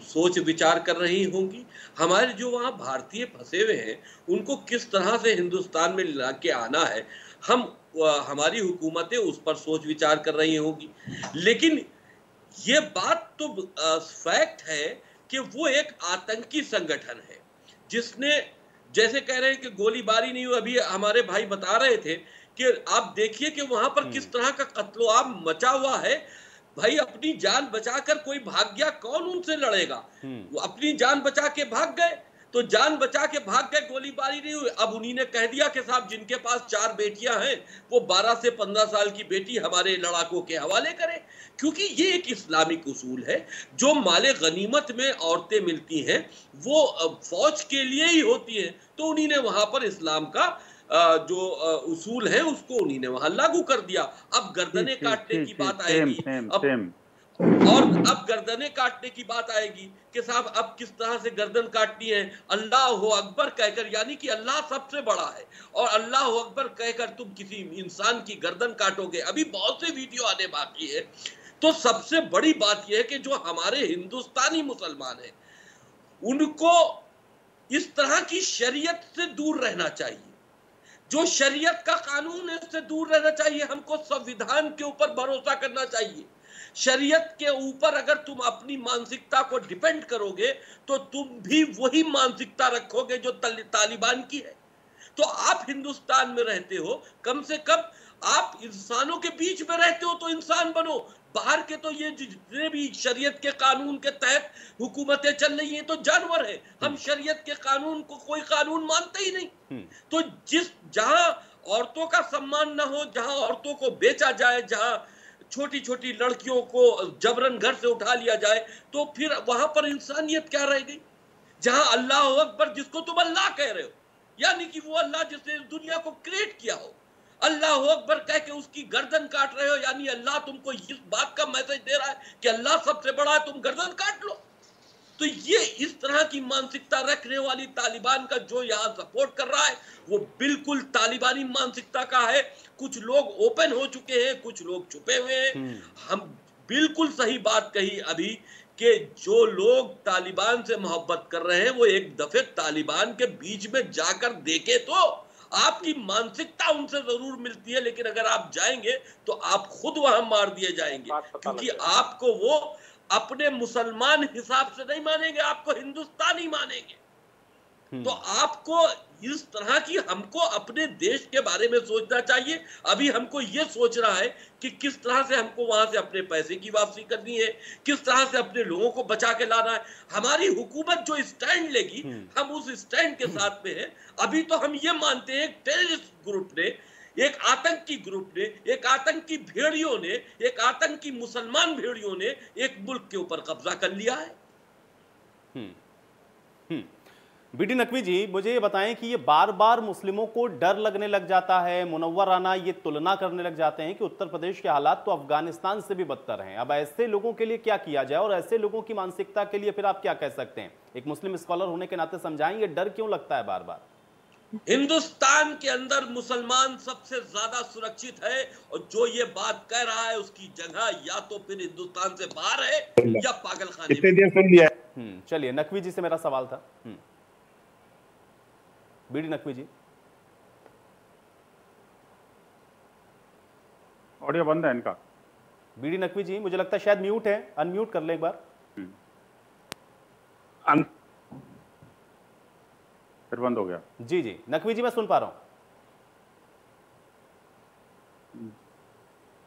सोच विचार कर रही होंगी। हमारे जो वहाँ भारतीय फंसे हुए हैं उनको किस तरह से हिंदुस्तान में ला के आना है, हमारी हुकूमतें उस पर सोच विचार कर रही होंगी। लेकिन ये बात तो फैक्ट है कि वो एक आतंकी संगठन है, जिसने, जैसे कह रहे हैं कि गोलीबारी नहीं हुई, अभी हमारे भाई बता रहे थे कि आप देखिए कि वहां पर किस तरह का कत्लोआम मचा हुआ है। भाई, अपनी जान बचाकर कोई भाग गया, कौन उनसे लड़ेगा? वो अपनी जान बचा के भाग गए, तो जान बचा के भाग गए, गोलीबारी नहीं हुई। अब उन्हीं ने कह दिया कि साहब जिनके पास 4 बेटियां हैं वो 12 से 15 साल की बेटी हमारे लड़ाकों के हवाले करें, क्योंकि ये एक इस्लामिक उसूल है। जो माले गनीमत में औरतें मिलती हैं वो फौज के लिए ही होती हैं, तो उन्हीं ने वहां पर इस्लाम का जो उसूल है उसको उन्हीं ने वहां लागू कर दिया। अब गर्दने काटने की बात आएगी, अब गर्दने काटने की बात आएगी कि साहब अब किस तरह से गर्दन काटनी है। अल्लाह अकबर कहकर, यानी कि अल्लाह सबसे बड़ा है, और अल्लाह अकबर कहकर तुम किसी इंसान की गर्दन काटोगे। अभी बहुत से वीडियो आने बाकी है। तो सबसे बड़ी बात यह है कि जो हमारे हिंदुस्तानी मुसलमान हैं उनको इस तरह की शरीयत से दूर रहना चाहिए। जो शरीयत का कानून है उससे दूर रहना चाहिए। हमको संविधान के ऊपर भरोसा करना चाहिए। शरीयत के ऊपर अगर तुम अपनी मानसिकता को डिपेंड करोगे तो तुम भी वही मानसिकता रखोगे जो तालिबान की है। तो आप हिंदुस्तान में रहते हो, कम से कम आप इंसानों के बीच में रहते हो तो इंसान बनो। बाहर के तो ये जितने भी शरीयत के कानून के तहत हुकूमतें चल रही हैं तो जानवर है। हम शरीयत के कानून को कोई कानून मानते ही नहीं। तो जहां औरतों का सम्मान ना हो, जहां औरतों को बेचा जाए, जहां छोटी छोटी लड़कियों को जबरन घर से उठा लिया जाए, तो फिर वहां पर इंसानियत क्या रह गई? जहां अल्लाह अकबर, जिसको तुम अल्लाह कह रहे हो, यानी कि वो अल्लाह जिसने दुनिया को क्रिएट किया हो, अल्लाह अकबर कह के उसकी गर्दन काट रहे हो, यानी अल्लाह तुमको इस बात का मैसेज दे रहा है कि अल्लाह सबसे बड़ा है, तुम गर्दन काट लो। तो ये इस तरह की मानसिकता रखने वाली तालिबान का जो यहाँ सपोर्ट कर रहा है वो बिल्कुल तालिबानी मानसिकता का है। कुछ लोग ओपन हो चुके हैं, कुछ लोग छुपे हुए हैं। हम बिल्कुल सही बात कही अभी कि जो लोग तालिबान से मोहब्बत कर रहे हैं वो एक दफे तालिबान के बीच में जाकर देखे तो आपकी मानसिकता उनसे जरूर मिलती है, लेकिन अगर आप जाएंगे तो आप खुद वहां मार दिए जाएंगे, क्योंकि आपको वो अपने मुसलमान हिसाब से नहीं मानेंगे, आपको हिंदुस्तानी मानेंगे। तो आपको इस तरह की, हमको अपने देश के बारे में सोचना चाहिए। अभी हमको ये सोचना है कि किस तरह से हमको वहां से अपने पैसे की वापसी करनी है, किस तरह से अपने लोगों को बचा के लाना है। हमारी हुकूमत जो स्टैंड लेगी हम उस स्टैंड के साथ में है। अभी तो हम ये मानते हैं टेररिस्ट ग्रुप ने, एक आतंकी ग्रुप ने, एक आतंकी भेड़ियों ने, एक आतंकी मुसलमान भेड़ियों ने एक मुल्क के ऊपर कब्जा कर लिया है। बीडी नकवी जी, मुझे ये बताएं कि ये बार बार मुस्लिमों को डर लगने लग जाता है, मुनव्वर राना ये तुलना करने लग जाते हैं कि उत्तर प्रदेश के हालात तो अफगानिस्तान से भी बदतर हैं। अब ऐसे लोगों के लिए क्या किया जाए और ऐसे लोगों की मानसिकता के लिए फिर आप क्या कह सकते हैं? एक मुस्लिम स्कॉलर होने के नाते समझाएं, ये डर क्यों लगता है बार बार? हिंदुस्तान के अंदर मुसलमान सबसे ज्यादा सुरक्षित है, और जो ये बात कह रहा है उसकी जगह या तो फिर हिंदुस्तान से बाहर है या पागलखाने में। चलिए, नकवी जी से मेरा सवाल था। बीडी नकवी जी, ऑडियो बंद है इनका। बीडी नकवी जी, मुझे लगता है शायद म्यूट है, अनम्यूट कर ले एक बार। फिर बंद हो गया। जी जी, नकवी जी मैं सुन पा रहा हूं।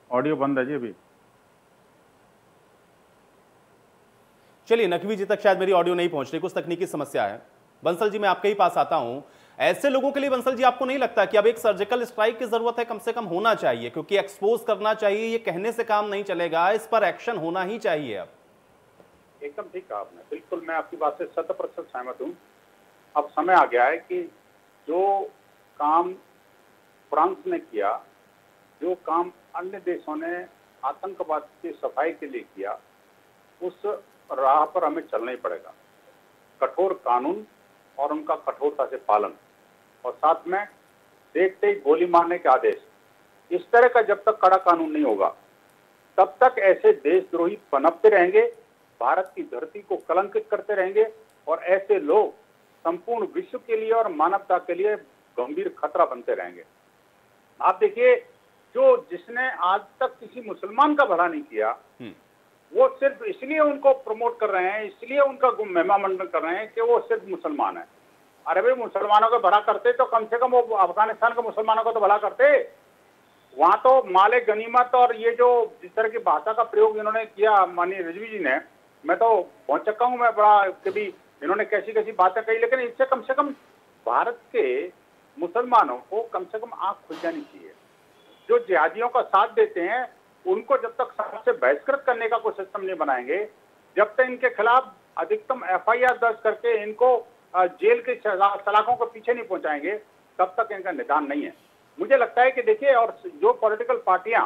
ऑडियो बंद है जी अभी। चलिए, नकवी जी तक शायद मेरी ऑडियो नहीं पहुंच रही, कुछ तकनीकी समस्या है। बंसल जी, मैं आपके ही पास आता हूं। ऐसे लोगों के लिए बंसल जी, आपको नहीं लगता कि अब एक सर्जिकल स्ट्राइक की जरूरत है? कम से कम होना चाहिए, क्योंकि एक्सपोज करना चाहिए, ये कहने से काम नहीं चलेगा, इस पर एक्शन होना ही चाहिए। अब एकदम ठीक कहा आपने, बिल्कुल मैं आपकी बात से 100% सहमत हूं। अब समय आ गया है कि जो काम फ्रांस ने किया, जो काम अन्य देशों ने आतंकवाद की सफाई के लिए किया, उस राह पर हमें चलना ही पड़ेगा। कठोर कानून और उनका कठोरता से पालन, और साथ में देखते ही गोली मारने के आदेश। इस तरह का जब तक कड़ा कानून नहीं होगा, तब तक ऐसे देशद्रोही पनपते रहेंगे, भारत की धरती को कलंकित करते रहेंगे, और ऐसे लोग संपूर्ण विश्व के लिए और मानवता के लिए गंभीर खतरा बनते रहेंगे। आप देखिए, जिसने आज तक किसी मुसलमान का भला नहीं किया, वो सिर्फ इसलिए उनको प्रमोट कर रहे हैं, इसलिए उनका महिमा मंडन कर रहे हैं कि वो सिर्फ मुसलमान है। अरे भाई, मुसलमानों का भला करते तो कम से कम वो अफगानिस्तान के मुसलमानों का तो भला करते। वहां तो माले गनीमत और ये जो जिस तरह की भाषा का प्रयोग इन्होंने किया माननीय रिजवी जी ने, मैं तो पहुंच चुका हूं। मैं बड़ा कभी इन्होंने कैसी कैसी बातें कही, लेकिन इससे कम से कम भारत के मुसलमानों को कम से कम आंख खुल जानी चाहिए। जो जिहादियों का साथ देते हैं, उनको जब तक सबसे बहिष्कृत करने का कोई सिस्टम नहीं बनाएंगे, जब तक इनके खिलाफ अधिकतम FIR दर्ज करके इनको जेल के सलाखों के पीछे नहीं पहुंचाएंगे, तब तक इनका निदान नहीं है। मुझे लगता है कि देखिए, और जो पॉलिटिकल पार्टियां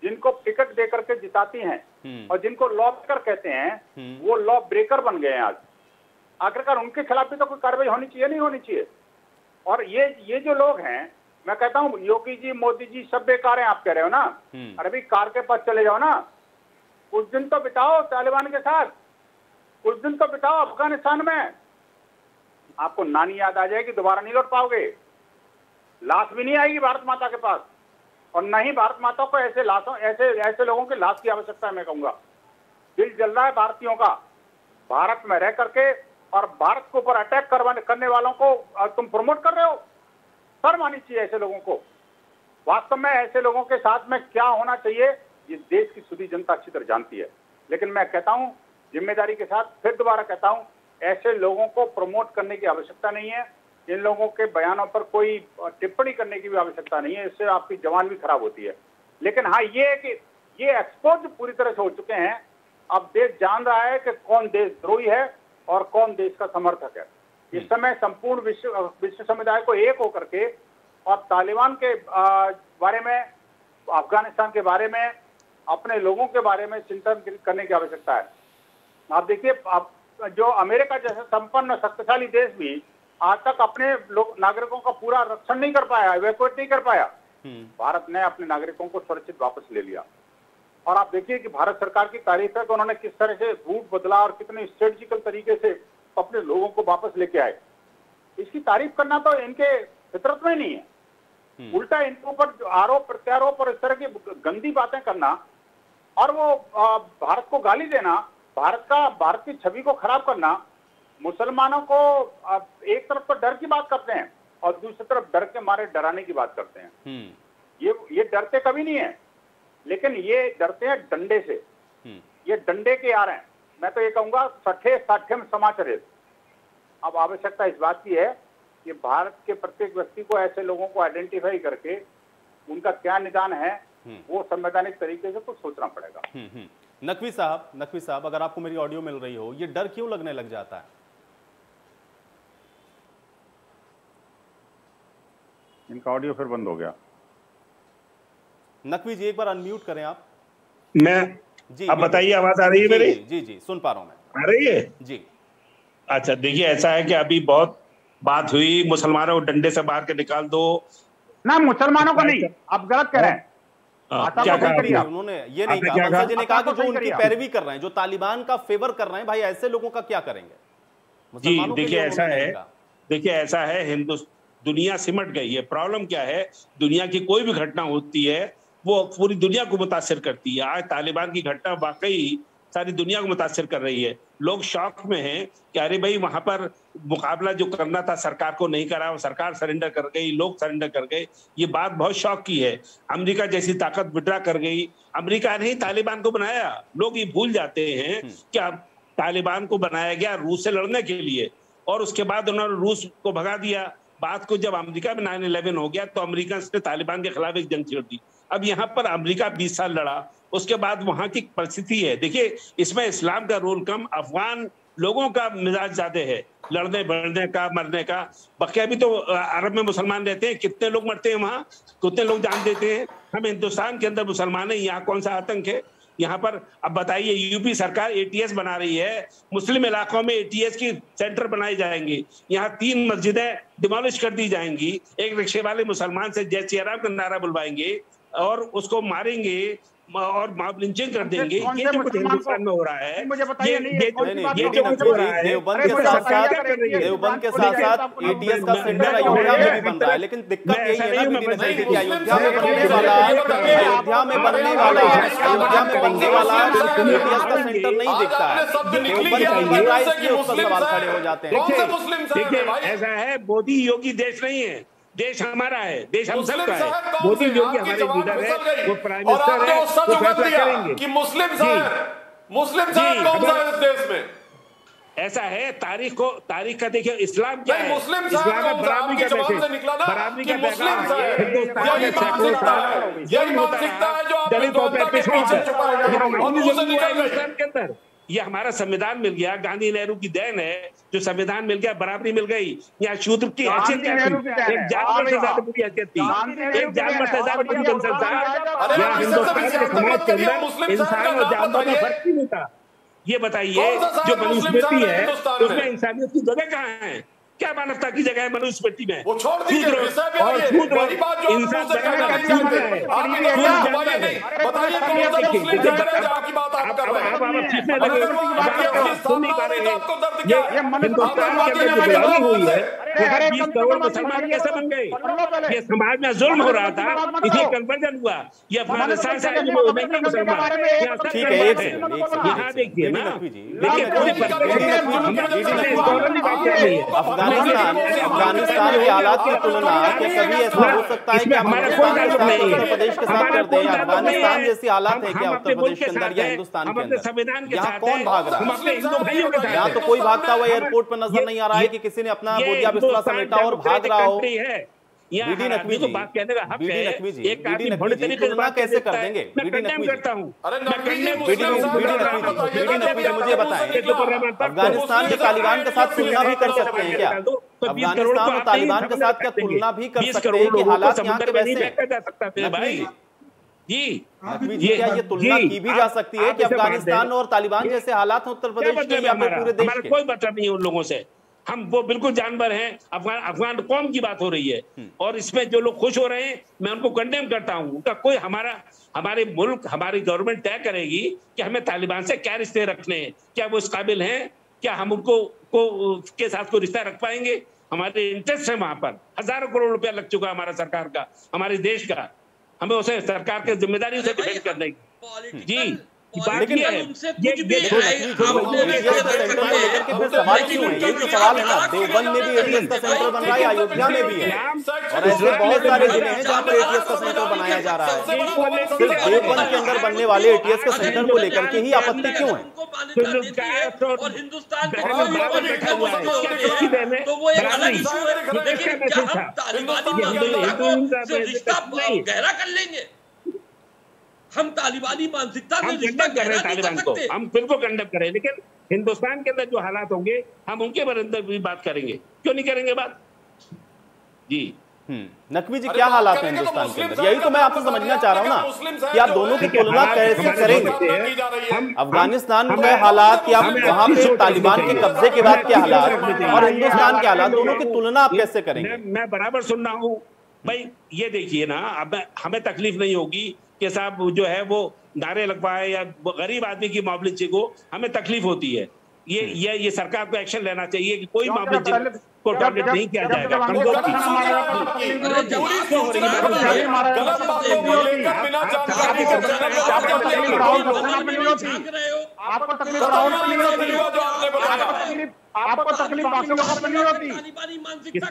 जिनको टिकट देकर के जिताती हैं और जिनको लॉ ब्रेकर कहते हैं, वो लॉ ब्रेकर बन गए हैं आज। आखिरकार उनके खिलाफ भी तो कोई कार्रवाई होनी चाहिए, नहीं होनी चाहिए? और ये जो लोग हैं, मैं कहता हूँ योगी जी, मोदी जी सब बेकार हैं, आप कह रहे हो ना। अरे भाई, कार के पास चले जाओ ना, कुछ दिन तो बिताओ तालिबान के साथ, कुछ दिन तो बिताओ अफगानिस्तान में। आपको नानी याद आ जाएगी, दोबारा नहीं लौट पाओगे। लाश भी नहीं आएगी भारत माता के पास, और न ही भारत माता को ऐसे लोगों की लाश की आवश्यकता है। मैं कहूंगा, दिल जल रहा है भारतीयों का, भारत में रह करके, और भारत के ऊपर अटैक करने वालों को तुम प्रमोट कर रहे हो। शर्म आनी चाहिए ऐसे लोगों को। वास्तव में ऐसे लोगों के साथ में क्या होना चाहिए, ये देश की सुधी जनता अच्छी तरह जानती है। लेकिन मैं कहता हूं जिम्मेदारी के साथ, फिर दोबारा कहता हूं, ऐसे लोगों को प्रमोट करने की आवश्यकता नहीं है। इन लोगों के बयानों पर कोई टिप्पणी करने की भी आवश्यकता नहीं है, इससे आपकी जवान भी खराब होती है। लेकिन हाँ, ये है कि ये एक्सपोज पूरी तरह से हो चुके हैं। अब देश जान रहा है कि कौन देशद्रोही है और कौन देश का समर्थक है। इस समय संपूर्ण विश्व समुदाय को एक होकर के और तालिबान के बारे में, अफगानिस्तान के बारे में, अपने लोगों के बारे में चिंतन करने की आवश्यकता है। आप देखिए, जो अमेरिका जैसा संपन्न शक्तिशाली देश भी आज तक अपने नागरिकों का पूरा रक्षण नहीं कर पाया, इवैक्यूएट नहीं कर पाया। भारत ने अपने नागरिकों को सुरक्षित वापस ले लिया। और आप देखिए कि भारत सरकार की तारीफ है कि उन्होंने किस तरह से रूट बदला और कितने स्ट्रेटेजिकल तरीके से अपने लोगों को वापस लेके आए। इसकी तारीफ करना तो इनके फितरत में नहीं है। उल्टा इनके ऊपर आरोप प्रत्यारोप और इस तरह की गंदी बातें करना, और वो भारत को गाली देना, भारत की छवि को खराब करना, मुसलमानों को एक तरफ तो डर की बात करते हैं और दूसरी तरफ डर के मारे डराने की बात करते हैं। ये डरते कभी नहीं है, लेकिन ये डरते हैं डंडे से। ये डंडे के यार हैं। मैं तो ये कहूंगा सठे साठ्यम समाचरित। अब आवश्यकता इस बात की है कि भारत के प्रत्येक व्यक्ति को ऐसे लोगों को आइडेंटिफाई करके उनका क्या निदान है, वो संवैधानिक तरीके से कुछ सोचना पड़ेगा। नकवी साहब, अगर आपको मेरी ऑडियो मिल रही हो, ये डर क्यों लगने लग जाता है? इनका ऑडियो फिर बंद हो गया। नकवी जी एक बार अनम्यूट करें आप। मैं जी अब बताइए, आवाज आ रही है मेरी? जी जी सुन पा रहा हूं मैं। आ रही है जी। अच्छा देखिए, ऐसा है कि अभी बहुत बात हुई, मुसलमानों को डंडे से बाहर के निकाल दो ना, मुसलमानों को नहीं, आप गलत कह रहे हैं। क्या कहा उन्होंने? ये नहीं कहा, मंसा जी ने कहा कि जो उनकी पैरवी कर रहे हैं, जो तालिबान का फेवर कर रहे हैं, भाई ऐसे लोगों का क्या करेंगे? जी देखिए ऐसा है, देखिए ऐसा है, दुनिया सिमट गई है। प्रॉब्लम क्या है, दुनिया की कोई भी घटना होती है वो पूरी दुनिया को मुतासिर करती है। आज तालिबान की घटना वाकई सारी दुनिया को मुतासिर कर रही है। लोग शॉक में हैं कि अरे भाई वहां पर मुकाबला जो करना था सरकार को नहीं करा, सरकार सरेंडर कर गई, लोग सरेंडर कर गए। ये बात बहुत शॉक की है। अमेरिका जैसी ताकत विड्रा कर गई। अमेरिका ने ही तालिबान को बनाया। लोग ये भूल जाते हैं कि तालिबान को बनाया गया रूस से लड़ने के लिए, और उसके बाद उन्होंने रूस को भगा दिया। बात को जब अमेरिका में 9/11 हो गया तो अमेरिका ने तालिबान के खिलाफ एक जंग छेड़ दी। अब यहाँ पर अमेरिका 20 साल लड़ा, उसके बाद वहां की परिस्थिति है। देखिए इसमें इस्लाम का रोल कम, अफगान लोगों का मिजाज ज्यादा है, लड़ने बढ़ने का, मरने का। बकिया भी तो अरब में मुसलमान रहते हैं, कितने लोग मरते हैं वहां, कितने लोग जान देते हैं। हम हिंदुस्तान के अंदर मुसलमान है, यहाँ कौन सा आतंक है यहाँ पर? अब बताइए, यूपी सरकार एटीएस बना रही है, मुस्लिम इलाकों में एटीएस की सेंटर बनाए जाएंगे, यहाँ 3 मस्जिदें डिमोलिश कर दी जाएंगी, एक रिक्शे वाले मुसलमान से जय श्री राम का नारा बुलवाएंगे और उसको मारेंगे और मॉब लिंचिंग कर देंगे। ये जो कुछ हिंदुस्तान में हो रहा है, ये जो कुछ हो रहा है, देवबंद के साथ साथ एटीएस का सेंटर अयोध्या में भी बन रहा है। लेकिन दिक्कत यही है ना कि अयोध्या में बनने वाला एटीएस का सेंटर नहीं दिखता है। उस पर सवाल खड़े हो जाते हैं। देखिए ऐसा है, मोदी योगी देश नहीं है, देश हमारा है, देश हम सबका है। मोदी योगी हमारे लीडर है, वो प्राइम मिनिस्टर है, वो फैसला करेंगे कि मुस्लिम शहर कौन सा है इस देश में। ऐसा है, तारीख का देखिए, इस्लाम क्या है? मुस्लिम इस्लाम है बराबरी का मैसेज, बराबरी का पैगाम। हिंदुस्तान में सैकड़ों साल जन्म होता है, दलित और 35 के अंदर ये हमारा संविधान मिल गया, गांधी नेहरू की देन है जो संविधान मिल गया, बराबरी मिल गई। यहाँ शूद्र की हैसियत क्या थी? एक जानवर से ज्यादा बुरी हैसियत थी, एक जानवर से ज्यादा बुरी जनसंख्या। यहाँ हिंदुस्तान के समाज के अंदर इंसान और जानवर में फर्क नहीं था। ये बताइए, जो मनुस्मृति है उसमें इंसानियत की जगह कहाँ है? क्या मानवता की जगह है मनुस्मृति में? वो छोड़ दीजिए, और शूद्र इंसान मुसलमान कैसे बन गए? ये समाज में जुल्म हो रहा था, इसी कन्वर्जन हुआ। ये अफगानिस्तान से मुसलमान यहाँ देखिए ना, अफगानिस्तान के हालात की तुलना क्या कभी ऐसा हो सकता है कि उत्तर प्रदेश के साथ कर दें? अफगानिस्तान जैसी हालात है क्या उत्तर प्रदेश के अंदर या हिंदुस्तान के अंदर? यहाँ कौन भाग रहा है? यहाँ तो कोई भागता हुआ एयरपोर्ट पर नजर नहीं आ रहा है कि किसी ने अपना बोरिया बिस्तरा समेटा और भाग रहा हो। बीडी नकवी जी, एक आदमी तुलना कैसे कर देंगे? बीडी नकवी मुझे बताएं, अफगानिस्तान के तालिबान के साथ तुलना भी कर सकते हैं क्या? अफगानिस्तान और तालिबान के साथ क्या तुलना भी कर सकते हैं कि हालात यहाँ के वैसे हैं? जी क्या ये तुलना की भी जा सकती है कि अफगानिस्तान और तालिबान जैसे हालात हैं उत्तर प्रदेश के या पूरे देश के? कोई मतलब नहीं है उन लोगों से, हम वो बिल्कुल जानवर हैं। अफगान कौम की बात हो रही है और इसमें जो लोग खुश हो रहे हैं मैं उनको कंडेम करता हूं। उनका कोई हमारे मुल्क, हमारी गवर्नमेंट तय करेगी कि हमें तालिबान से क्या रिश्ते रखने हैं, क्या वो इस काबिल हैं, क्या हम उनको के साथ कोई रिश्ता रख पाएंगे। हमारे इंटरेस्ट है वहां पर, हजारों करोड़ रुपया लग चुका है हमारा सरकार का, हमारे देश का। हमें उसे सरकार की जिम्मेदारी उसे डिफेंड करने की। जी लेकिन सवाल क्यों है? ये जो सवाल है ना, देवबंद में भी एटीएस का सेंटर बन रहा है, अयोध्या में भी है, और ऐसे बहुत सारे जिले हैं जहाँ पर एटीएस का सेंटर बनाया जा रहा है। सिर्फ देवबंद के अंदर बनने वाले एटीएस के सेंटर को लेकर के ही आपत्ति क्यों है? और हिंदुस्तान तो वो एक अलग इशू है, लेकिन क्या हम तालिबानी रिश्ता गहरा कर लेंगे? हम तालिबानी मानसिकता से रिश्ता गहरा नहीं कर सकते। हम बिल्कुल कंडेम करें, लेकिन हिंदुस्तान के अंदर जो हालात होंगे हम उनके बारे में भी बात करेंगे। क्यों नहीं करेंगे बात? जी नकवी जी, क्या हालात है हिंदुस्तान के अंदर? यही तो मैं आपसे समझना चाह रहा हूँ ना कि आप दोनों की तुलना कैसे करेंगे? अफगानिस्तान के हालात या वहां पे तालिबान के कब्जे के बाद के हालात और हिंदुस्तान के हालात, दोनों की तुलना आप कैसे करेंगे? मैं बराबर सुन रहा हूँ भाई। ये देखिए ना, अब हमें तकलीफ नहीं होगी कि साहब जो है वो नारे लगवाए या गरीब आदमी की मामले को हमें तकलीफ होती है। ये सरकार को एक्शन लेना चाहिए कि कोई मामले को टारगेट नहीं किया जाएगा। आपको तकलीफ बाकी लोगों को नहीं होती। तालिबानी मानसिकता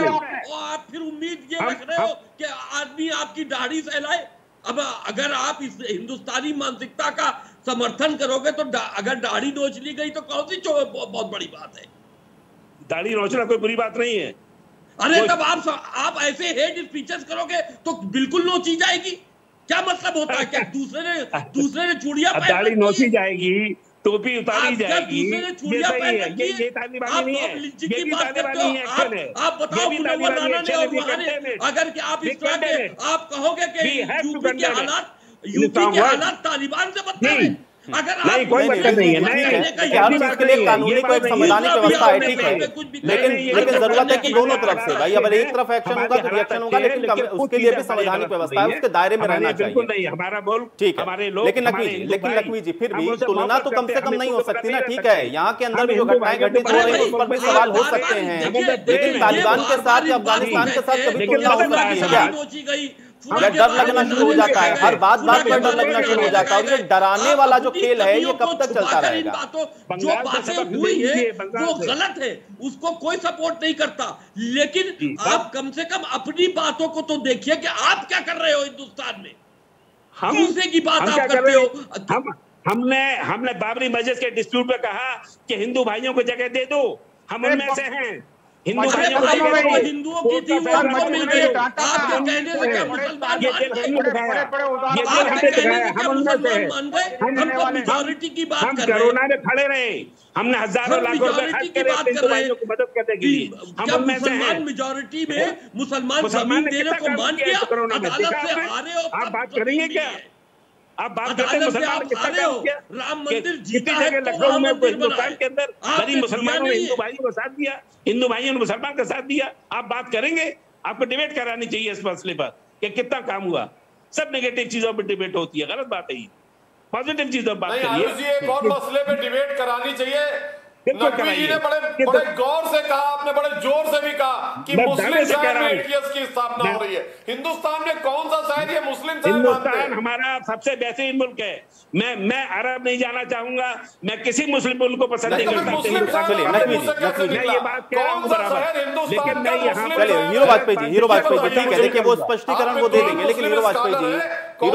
और आप फिर उम्मीद ये रख रहे हो कि आदमी आपकी दाढ़ी सहलाए। अब अगर आप इस हिंदुस्तानी मानसिकता का समर्थन करोगे तो अगर दाढ़ी नोच ली गई तो कौन सी बहुत बड़ी बात है? दाढ़ी नोचना कोई बुरी बात नहीं है। अरे तब आप ऐसे हेट स्पीचेस करोगे तो बिल्कुल नोची जाएगी। क्या मतलब होता है? क्या दूसरे ने चूड़ियां दाढ़ी नोची जाएगी, टोपी उतारी जाएगी, ये सही है। ये तालिबानी नहीं है, ये भी तालिबानी एक्शन है। आप बताओ मुनव्वर राना ने और वहां अगर कि आप इस तरह के आप कहोगे कि यूपी के हालात तालिबान से बदतर है। अगर नहीं, कोई मतलब नहीं है, इसके लिए कानूनी को एक संवैधानिक व्यवस्था है, ठीक है, लेकिन जरूरत है कि दोनों तरफ से भाई, अगर एक तरफ एक्शन होगा तो रिएक्शन होगा, लेकिन उसके लिए भी संवैधानिक व्यवस्था है, उसके दायरे में रहना चाहिए। हमारा बोल ठीक है, लेकिन नकवी जी फिर भी तुलना तो कम से कम नहीं हो सकती ना। ठीक है, यहाँ के अंदर भी जो घटनाएं घटित हो रही है उस पर भी सवाल हो सकते हैं, लेकिन तालिबान के साथ या अफगानिस्तान के साथ कभी तुलना हो सकती है क्या? अगर डर लगना शुरू हो जाता है, हर बात पर डर लगना शुरू हो जाता है, और ये डराने वाला जो खेल है ये कब तक चलता रहेगा? जो बातें हुई है वो गलत है, उसको कोई सपोर्ट नहीं करता, लेकिन आप कम से कम अपनी बातों को तो देखिए कि आप क्या कर रहे हो हिंदुस्तान में। दूसरे की बात आप करते हो। हमने बाबरी मस्जिद के डिस्प्यूट पे कहा कि हिंदू भाइयों को जगह दे दो, हम उनमें से हैं। हिंदुओं की थी वो मिल गई। आपके कहने से क्या मुसलमान मान गए? हम तो मेजॉरिटी की बात कर रहे हैं। कोरोना में खड़े रहे, हमने हजारों लाखों रुपए खर्च करे हिंदू भाइयों को मदद करने के लिए। हम उनमें से हैं। मेजॉरिटी में मुसलमान जमीन देने को मान गया, अदालत से हारे हो। आप बात करेंगे क्या? आप बात करते हैं मुसलमान कितना क्या? राम मंदिर जितनी जगह लखनऊ में हिंदुस्तान के अंदर गरीब मुसलमानों ने हिंदू भाइयों को साथ दिया, हिंदू भाइयों ने मुसलमान का साथ दिया। आप बात करेंगे? आपको डिबेट करानी चाहिए इस मसले पर कि कितना काम हुआ। सब नेगेटिव चीजों पर डिबेट होती है, गलत बात है ये। पॉजिटिव चीजों पर बात करिए। एक और मसले पे डिबेट करानी चाहिए। नकवी जी ने बड़े गौर से कहा, आपने बड़े जोर से भी कहा कि मुस्लिम शहर में एटीएस की स्थापना हो रही है। हिंदुस्तान में कौन सा शहर ये मुस्लिम शहर? हिंदुस्तान हमारा सबसे बेहतरीन मुल्क है। मैं अरब नहीं जाना चाहूंगा, मैं किसी मुस्लिम मुल्क को पसंद नहीं करता। ये बात क्या है बराबर, लेकिन मैं यहाँ हीरो वाजपेयी जी ठीक है, देखिए वो स्पष्टीकरण वो दे देंगे, लेकिन हीरो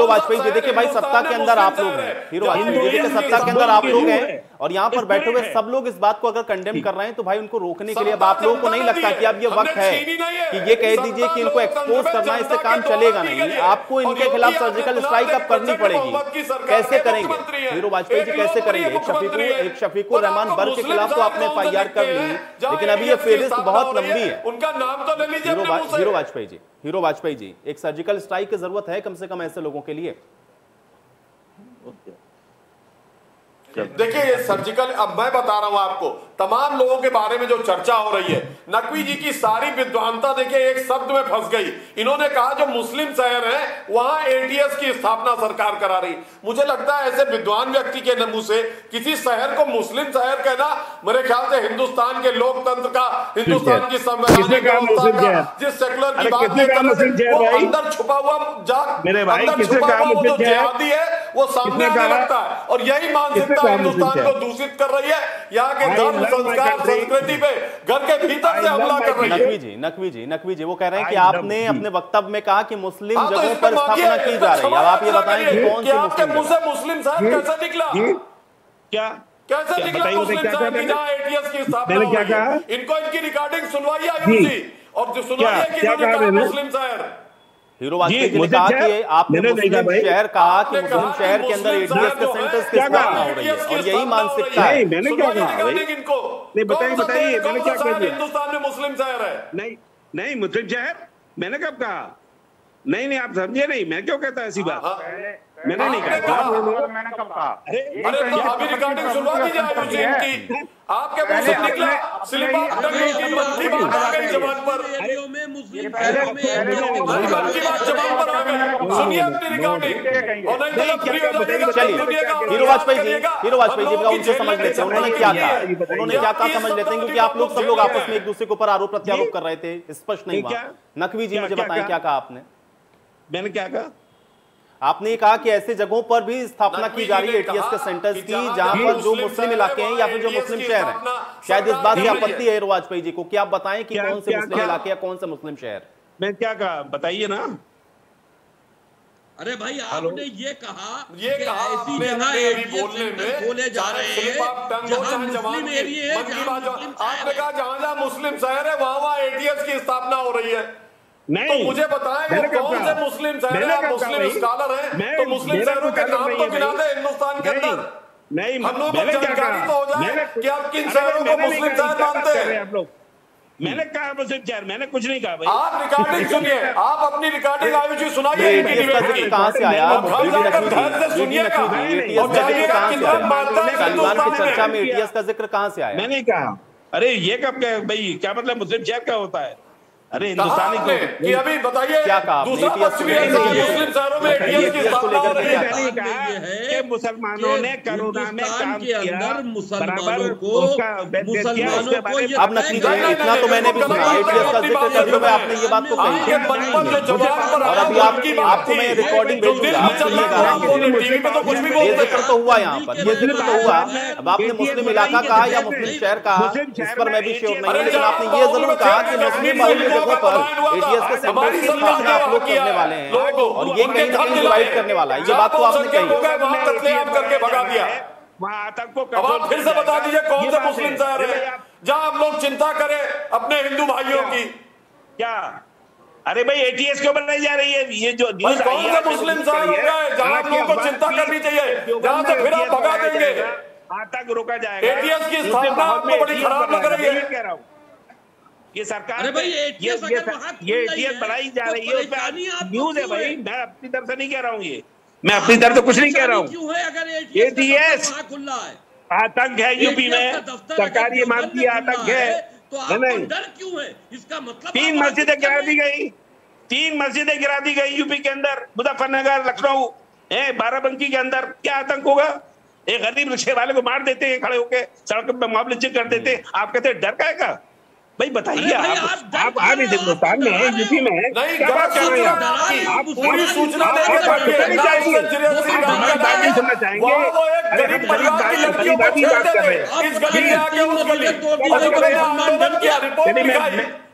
वाजपेयी जी देखिए भाई, सत्ता के अंदर आप लोग हैं, हीरो वाजपेयी जी देखिए सत्ता के अंदर आप लोग हैं, और यहाँ पर बैठे हुए सब लोग इस बात को अगर कंडेम कर रहे हैं तो भाई उनको रोकने के लिए अब आप लोगों को नहीं लगता कि अब ये वक्त है कि ये कह दीजिए कि इनको एक्सपोज करना, इससे काम चलेगा नहीं, आपको इनके खिलाफ सर्जिकल स्ट्राइक अब करनी पड़ेगी। कैसे करेंगे हीरो वाजपेयी जी, कैसे करेंगे? एक शफीकुर रहमान बर्क के खिलाफ तो आपने FIR कर ली, लेकिन अभी ये फेरिस्त बहुत लंबी है। उनका नाम तो ले लीजिए। हीरो वाजपेयी जी, एक सर्जिकल स्ट्राइक की जरूरत है कम से कम ऐसे लोगों के लिए। देखिए ये सर्जिकल, अब मैं बता रहा हूं आपको, तमाम लोगों के बारे में जो चर्चा हो रही है, नकवी जी की सारी विद्वानता देखिए एक शब्द में फंस गई। इन्होंने कहा जो मुस्लिम शहर है वहां एटीएस की स्थापना सरकार करा रही। मुझे लगता है ऐसे विद्वान व्यक्ति के मुंह से किसी शहर को मुस्लिम शहर कहना, मेरे ख्याल से हिंदुस्तान के लोकतंत्र का, हिंदुस्तान की संवैधानिक व्यवस्था का, जिस सेकुलर की बात वो अंदर छुपा हुआ जो जिहादी है वो सामने आने लगता है, और यही मानसिकता हिंदुस्तान को दूषित कर रही है। यहाँ के धर्म, संस्कार, संस्कृति पे घर के भीतर से हमला कर रही है। नकवी जी वो कह रहे हैं कि आपने अपने वक्तव्य में कहा कि मुस्लिम जगहों पर स्थापना की जा रही है। अब आप ये बताएं कि कौन सी मुस्लिम शहर कैसे निकला? क्या कैसे निकला मुस्लिम शहर की जहाँ एटीएस की स्थापना हो रही है? इनको इनकी रिकॉर्डिंग सुनवाइए आयुषी, और जो सुनवाइए कि इन्होंने कहा मुस्लिम शहर। हीरो वाजपेयी जी ने कहा कि आपने मुस्लिम शहर कहा कि मुस्लिम शहर के अंदर एटीएस के सेंटर्स की स्थापना हो रही है, और यही मानसिकता है। मैंने क्या कहा? नहीं बताइए, मैंने क्या कह दिया? हिंदुस्तान में मुस्लिम शहर है। नहीं नहीं मुस्लिम शहर मैंने कब कहा? नहीं आप समझे नहीं, मैं क्यों कहता ऐसी बात? मैंने नहीं कहा। मैंने कब कहा? अरे तो अभी रिकॉर्डिंग सुनवा दीजिए आयुष जी की। आपके मुंह से निकला स्लिप ऑफ टंग की बात आ गई जबान पर। मुस्लिम की बात जबान पर आ गई। सुनिए अपनी रिकॉर्डिंग। और नहीं तो फ्री हो जाएगा। चलिए हीरो वाजपेयी जी का उनसे समझ लेते हैं, उन्होंने क्या कहा, उन्होंने क्या कहा समझ लेते हैं, क्योंकि आप लोग सब लोग आपस में एक दूसरे के ऊपर आरोप प्रत्यारोप कर रहे थे, स्पष्ट नहीं हुआ। नकवी जी मुझे बताएं क्या कहा आपने? मैंने क्या कहा? आपने कहा कि ऐसे जगहों पर भी स्थापना की जा रही है एटीएस के सेंटर्स की, जहां पर जो मुस्लिम इलाके हैं या फिर जो मुस्लिम शहर हैं। शायद इस बात की आपत्ति है वाजपेयी जी को कि आप बताएं कि कौन से मुस्लिम इलाके या कौन से मुस्लिम शहर? मैं क्या कहा बताइए ना। अरे भाई आपने ये कहा कि ऐसी जगह एटीएस सेंटर खोले जा रहे हैं जहां मुस्लिम एरिया है, आपने कहा जहां मुस्लिम शहर है वहां एटीएस की स्थापना हो रही है। नहीं तो मुझे बताएं वो कौन से मुस्लिम शहर है? मुस्लिम स्कॉलर हैं तो मुस्लिम शहरों के नाम तो गिना दे हिंदुस्तान के अंदर। नहीं हम लोग को जानकारी तो हो जाए कि आप किन शहरों को मुस्लिम शहर मानते हैं। आप लोग मैंने कहा मुस्लिम शहर, मैंने कुछ नहीं कहा भाई। आप रिकॉर्डिंग सुनिए, आप अपनी रिकॉर्डिंग आयुष जी सुनाइए। कहां से आया? सुनिएगा तालिबान की चर्चा में एटीएस का जिक्र कहां से आया? मैंने कहा अरे ये कब भाई क्या मतलब मुस्लिम शहर क्या होता है? अरे हिंदुस्तानी कि अभी बताइए क्या कहा दूसरा मुस्लिम शहरों में एटीएस की स्थापना हो रही है कि मुसलमानों ने कोरोना में काम किया, मुसलमानों को अब नकली इतना तो मैंने भी सुना एटीएस का जिक्र करते हुए आपने ये बात तो कही, और अभी आपको मैं रिकॉर्डिंग भेजूंगा, आप सुनिएगा। ये जिक्र तो हुआ यहाँ पर, ये जिक्र तो हुआ। अब आपने मुस्लिम इलाका कहा या मुस्लिम शहर कहा, इस पर मैं भी श्योर नहीं हूँ, लेकिन आपने ये जरूर कहा कि मुस्लिम बाहुल्य पर एटीएस के सेंटर की स्थापना आप लोग करने वाले हैं और ये कहीं ना कहीं डिवाइड करने वाला है। ये बात तो आपने कही करके भगा दिया। वहां आतंक को अब आप फिर से बता दीजिए कौन से मुस्लिम शहर है जहां हम लोग चिंता करें अपने हिंदू भाइयों की? क्या? अरे भाई एटीएस क्यों बनाई जा रही है? ये जो कौन से मुस्लिम शहर होगा जहां हम लोग को चिंता करनी चाहिए, जहां से फिर आप भगा देंगे? आतंक रोका जाएगा। एटीएस की स्थापना आपको बड़ी खराब लग रही है। कह रहा हूँ ये सरकार अरे भाई एटीएस बनाई जा रही है, उसमें न्यूज है भाई। मैं अपनी तरफ से नहीं कह रहा हूँ, ये मैं अपनी तरफ से कुछ नहीं कह रहा हूँ। क्यों है अगर एटीएस खुला है? आतंक है यूपी में, सरकार ये मानती है आतंक है, तो आपको डर क्यों है? इसका मतलब 3 मस्जिदें गिरा दी गई, 3 मस्जिदें गिरा दी गई यूपी के अंदर, मुजफ्फरनगर, लखनऊ, बाराबंकी के अंदर। क्या आतंक होगा? एक गरीब रिक्शे वाले को मार देते हैं खड़े होके, सड़क पे मामले कर देते हैं। आप कहते हैं डर का है? भाई बताइए आप आज हिंदुस्तान में है, यूपी में है, आप पूरी सूचना सुनना चाहेंगे?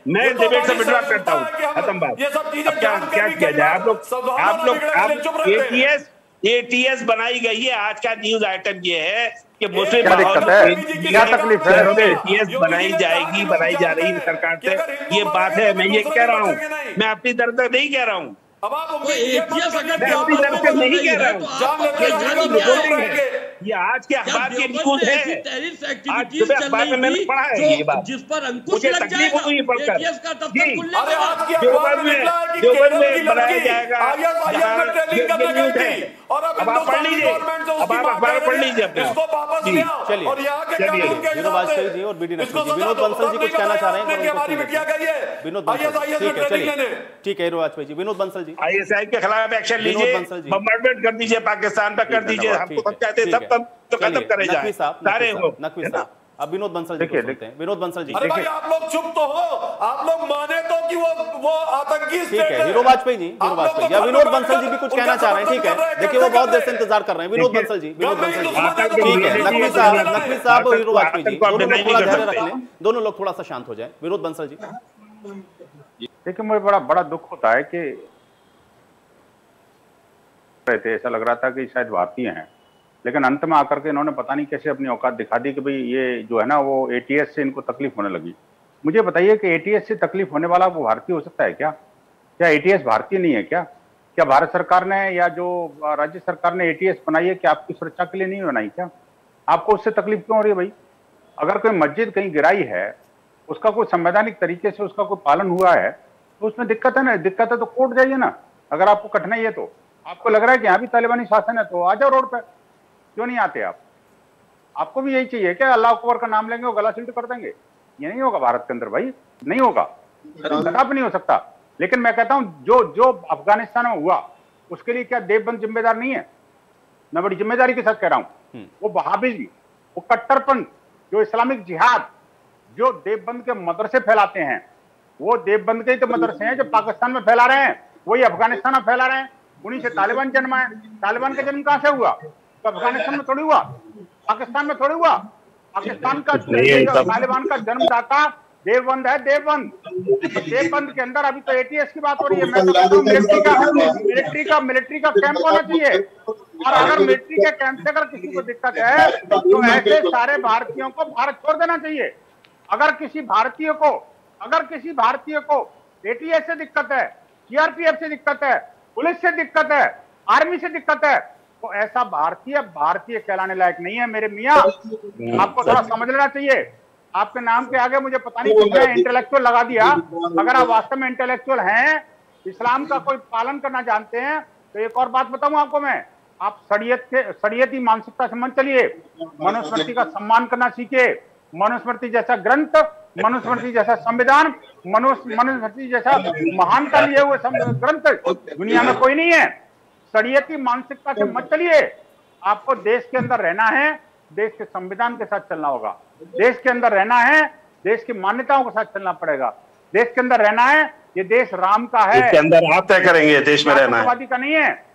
मैं डिबेट से विड्रॉ करता हूँ, खत्म बात। अब क्या किया जाए? आप एटीएस बनाई गई है। आज का न्यूज आइटम ये है कि मुस्लिम क्या तकलीफ है? एटीएस बनाई जाएगी, बनाई जा रही है सरकार से, ये बात है। मैं ये कह रहा हूँ, मैं अपनी तरफ से नहीं कह रहा हूँ, नहीं कह रहा हूँ। ये आज के अखबार की न्यूज है, आज सुबह अखबार में मैंने पढ़ा है ये बात, जिस पर अंकुश मुझे लग तकलीफ जाएगा। हुई पढ़कर। देवबंद में बनाया जाएगा, न्यूज है। अब आप पढ़ लीजिए, अब आप अखबार पढ़ लीजिए अपने। चलिए विनोद वाजपेयी जी और बीडी नकवी जी, विनोद बंसल जी कुछ कहना चाह रहे हैं? विनोद बंसल, ठीक है, चलिए ठीक है। विनोद वाजपेयी जी, विनोद बंसल जी, ISI के खिलाफ एक्शन लीजिए, बम्बार्डमेंट कर दीजिए पाकिस्तान पर, कर दीजिए। हमको सब कहते हैं, सब तो खत्म करे जाए नकवी साहब। अब विनोद बंसल जी को सुनते हैं। विनोद बंसल जी, अरे भाई आप लोग चुप तो हो, आप लोग माने तो कि वो आतंकी ठीक है। हीरो वाजपेयी जी, या विनोद बंसल जी भी कुछ कहना चाह रहे हैं? ठीक है, देखिए वो बहुत देर से इंतजार कर रहे हैं। विनोद बंसल जी, विनोद बंसल जी, ठीक है। नकवी साहब, हीरो वाजपेयी जी, दोनों लोग थोड़ा धैर्य रख लें, दोनों लोग थोड़ा सा शांत हो जाए। विनोद बंसल जी, देखिए मुझे बड़ा दुख होता है कि ऐसा लग रहा था कि शायद भारतीय हैं, लेकिन अंत में आकर के इन्होंने पता नहीं कैसे अपनी औकात दिखा दी कि भाई ये जो है ना वो एटीएस से इनको तकलीफ होने लगी। मुझे बताइए कि एटीएस से तकलीफ होने वाला वो भारतीय हो सकता है क्या? क्या एटीएस भारतीय नहीं है क्या? क्या भारत सरकार ने या जो राज्य सरकार ने एटीएस बनाई है क्या आपकी सुरक्षा के लिए नहीं बनाई क्या? आपको उससे तकलीफ क्यों हो रही है भाई? अगर कोई मस्जिद कहीं गिराई है, उसका कोई संवैधानिक तरीके से उसका कोई पालन हुआ है तो उसमें दिक्कत है ना। दिक्कत है तो कोर्ट जाइए ना। अगर आपको कठिनाई है तो, आपको लग रहा है कि यहाँ भी तालिबानी शासन है तो आ जाओ रोड पे, क्यों नहीं आते आप? आपको भी यही चाहिए क्या अल्लाह अकबर का नाम लेंगे और गला सीट कर देंगे? ये नहीं होगा भारत के अंदर भाई, नहीं होगा, कदापि नहीं हो सकता। लेकिन मैं कहता हूं जो अफगानिस्तान में हुआ उसके लिए क्या देवबंद जिम्मेदार नहीं है? मैं बड़ी जिम्मेदारी के साथ कह रहा हूं। वो वहाबिज्म, वो कट्टरपंथ, जो इस्लामिक जिहाद, जो देवबंद के मदरसे फैलाते हैं, वो देवबंद के ही तो मदरसे हैं जो पाकिस्तान में फैला रहे हैं, वही अफगानिस्तान में फैला रहे हैं। उन्हीं से तालिबान जन्मा है। तालिबान का जन्म कहां से हुआ? तो अफगानिस्तान में थोड़ी हुआ, पाकिस्तान में थोड़ी हुआ। पाकिस्तान का तालिबान का जन्मदाता देवबंद है, देवबंद। देवबंद के अंदर अभी तो एटीएस की बात हो रही है। मैं तो कहता हूं मिलिट्री का कैंप होना चाहिए। और अगर मिलिट्री के कैंप से अगर किसी को दिक्कत है तो ऐसे सारे भारतीयों को भारत छोड़ देना चाहिए। अगर किसी भारतीय को एटीएस से दिक्कत है, सीआरपीएफ से दिक्कत है, पुलिस से दिक्कत है, आर्मी से दिक्कत है, तो ऐसा भारतीय कहलाने लायक नहीं है मेरे मियां। आपको थोड़ा समझ लेना चाहिए। आपके नाम के आगे मुझे पता नहीं क्यों इंटेलेक्चुअल लगा दिया। अगर आप वास्तव में इंटेलेक्चुअल हैं, इस्लाम का कोई पालन करना जानते हैं, तो एक और बात बताऊं आपको मैं, आप शरीयती मानसिकता से मत चलिए। मनुस्मृति का सम्मान करना सीखिए। मनुस्मृति जैसा ग्रंथ, मनुस्मृति जैसा संविधान, मनुस्मृति जैसा महानता लिए हुए ग्रंथ दुनिया में कोई नहीं है। शरीयती मानसिकता से मत चलिए। आपको देश के अंदर रहना है, देश के संविधान के साथ चलना होगा। देश के अंदर रहना है, देश की मान्यताओं के साथ चलना पड़ेगा। देश के अंदर रहना है, ये देश राम का है। इसके अंदर आप तय करेंगे देश में रहना है, का नहीं है।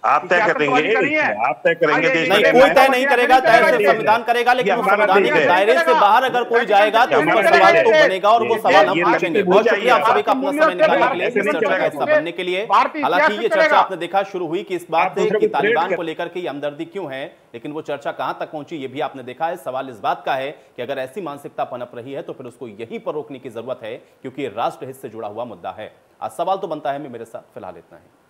आप तय करेंगे, आप तय करेंगे देश में। नहीं, कोई तय नहीं करेगा, तय सिर्फ संविधान करेगा। लेकिन उस संवैधानिक दायरे से बाहर अगर कोई जाएगा तो उस पर सवाल तो बनेगा और वो सवाल हम पूछेंगे। बहुत शुक्रिया आप सभी का अपना समय निकालने के लिए, इस चर्चा का हिस्सा बनने के लिए। हालांकि ये चर्चा आपने देखा शुरू हुई कि इस बात से कि तालिबान को लेकर के ये हमदर्दी क्यों है, लेकिन वो चर्चा कहां तक पहुंची ये भी आपने देखा है। सवाल इस बात का है कि अगर ऐसी मानसिकता पनप रही है तो फिर उसको यहीं पर रोकने की जरूरत है, क्योंकि राष्ट्र हित से जुड़ा हुआ मुद्दा है। आज सवाल तो बनता है। मेरे साथ फिलहाल इतना है।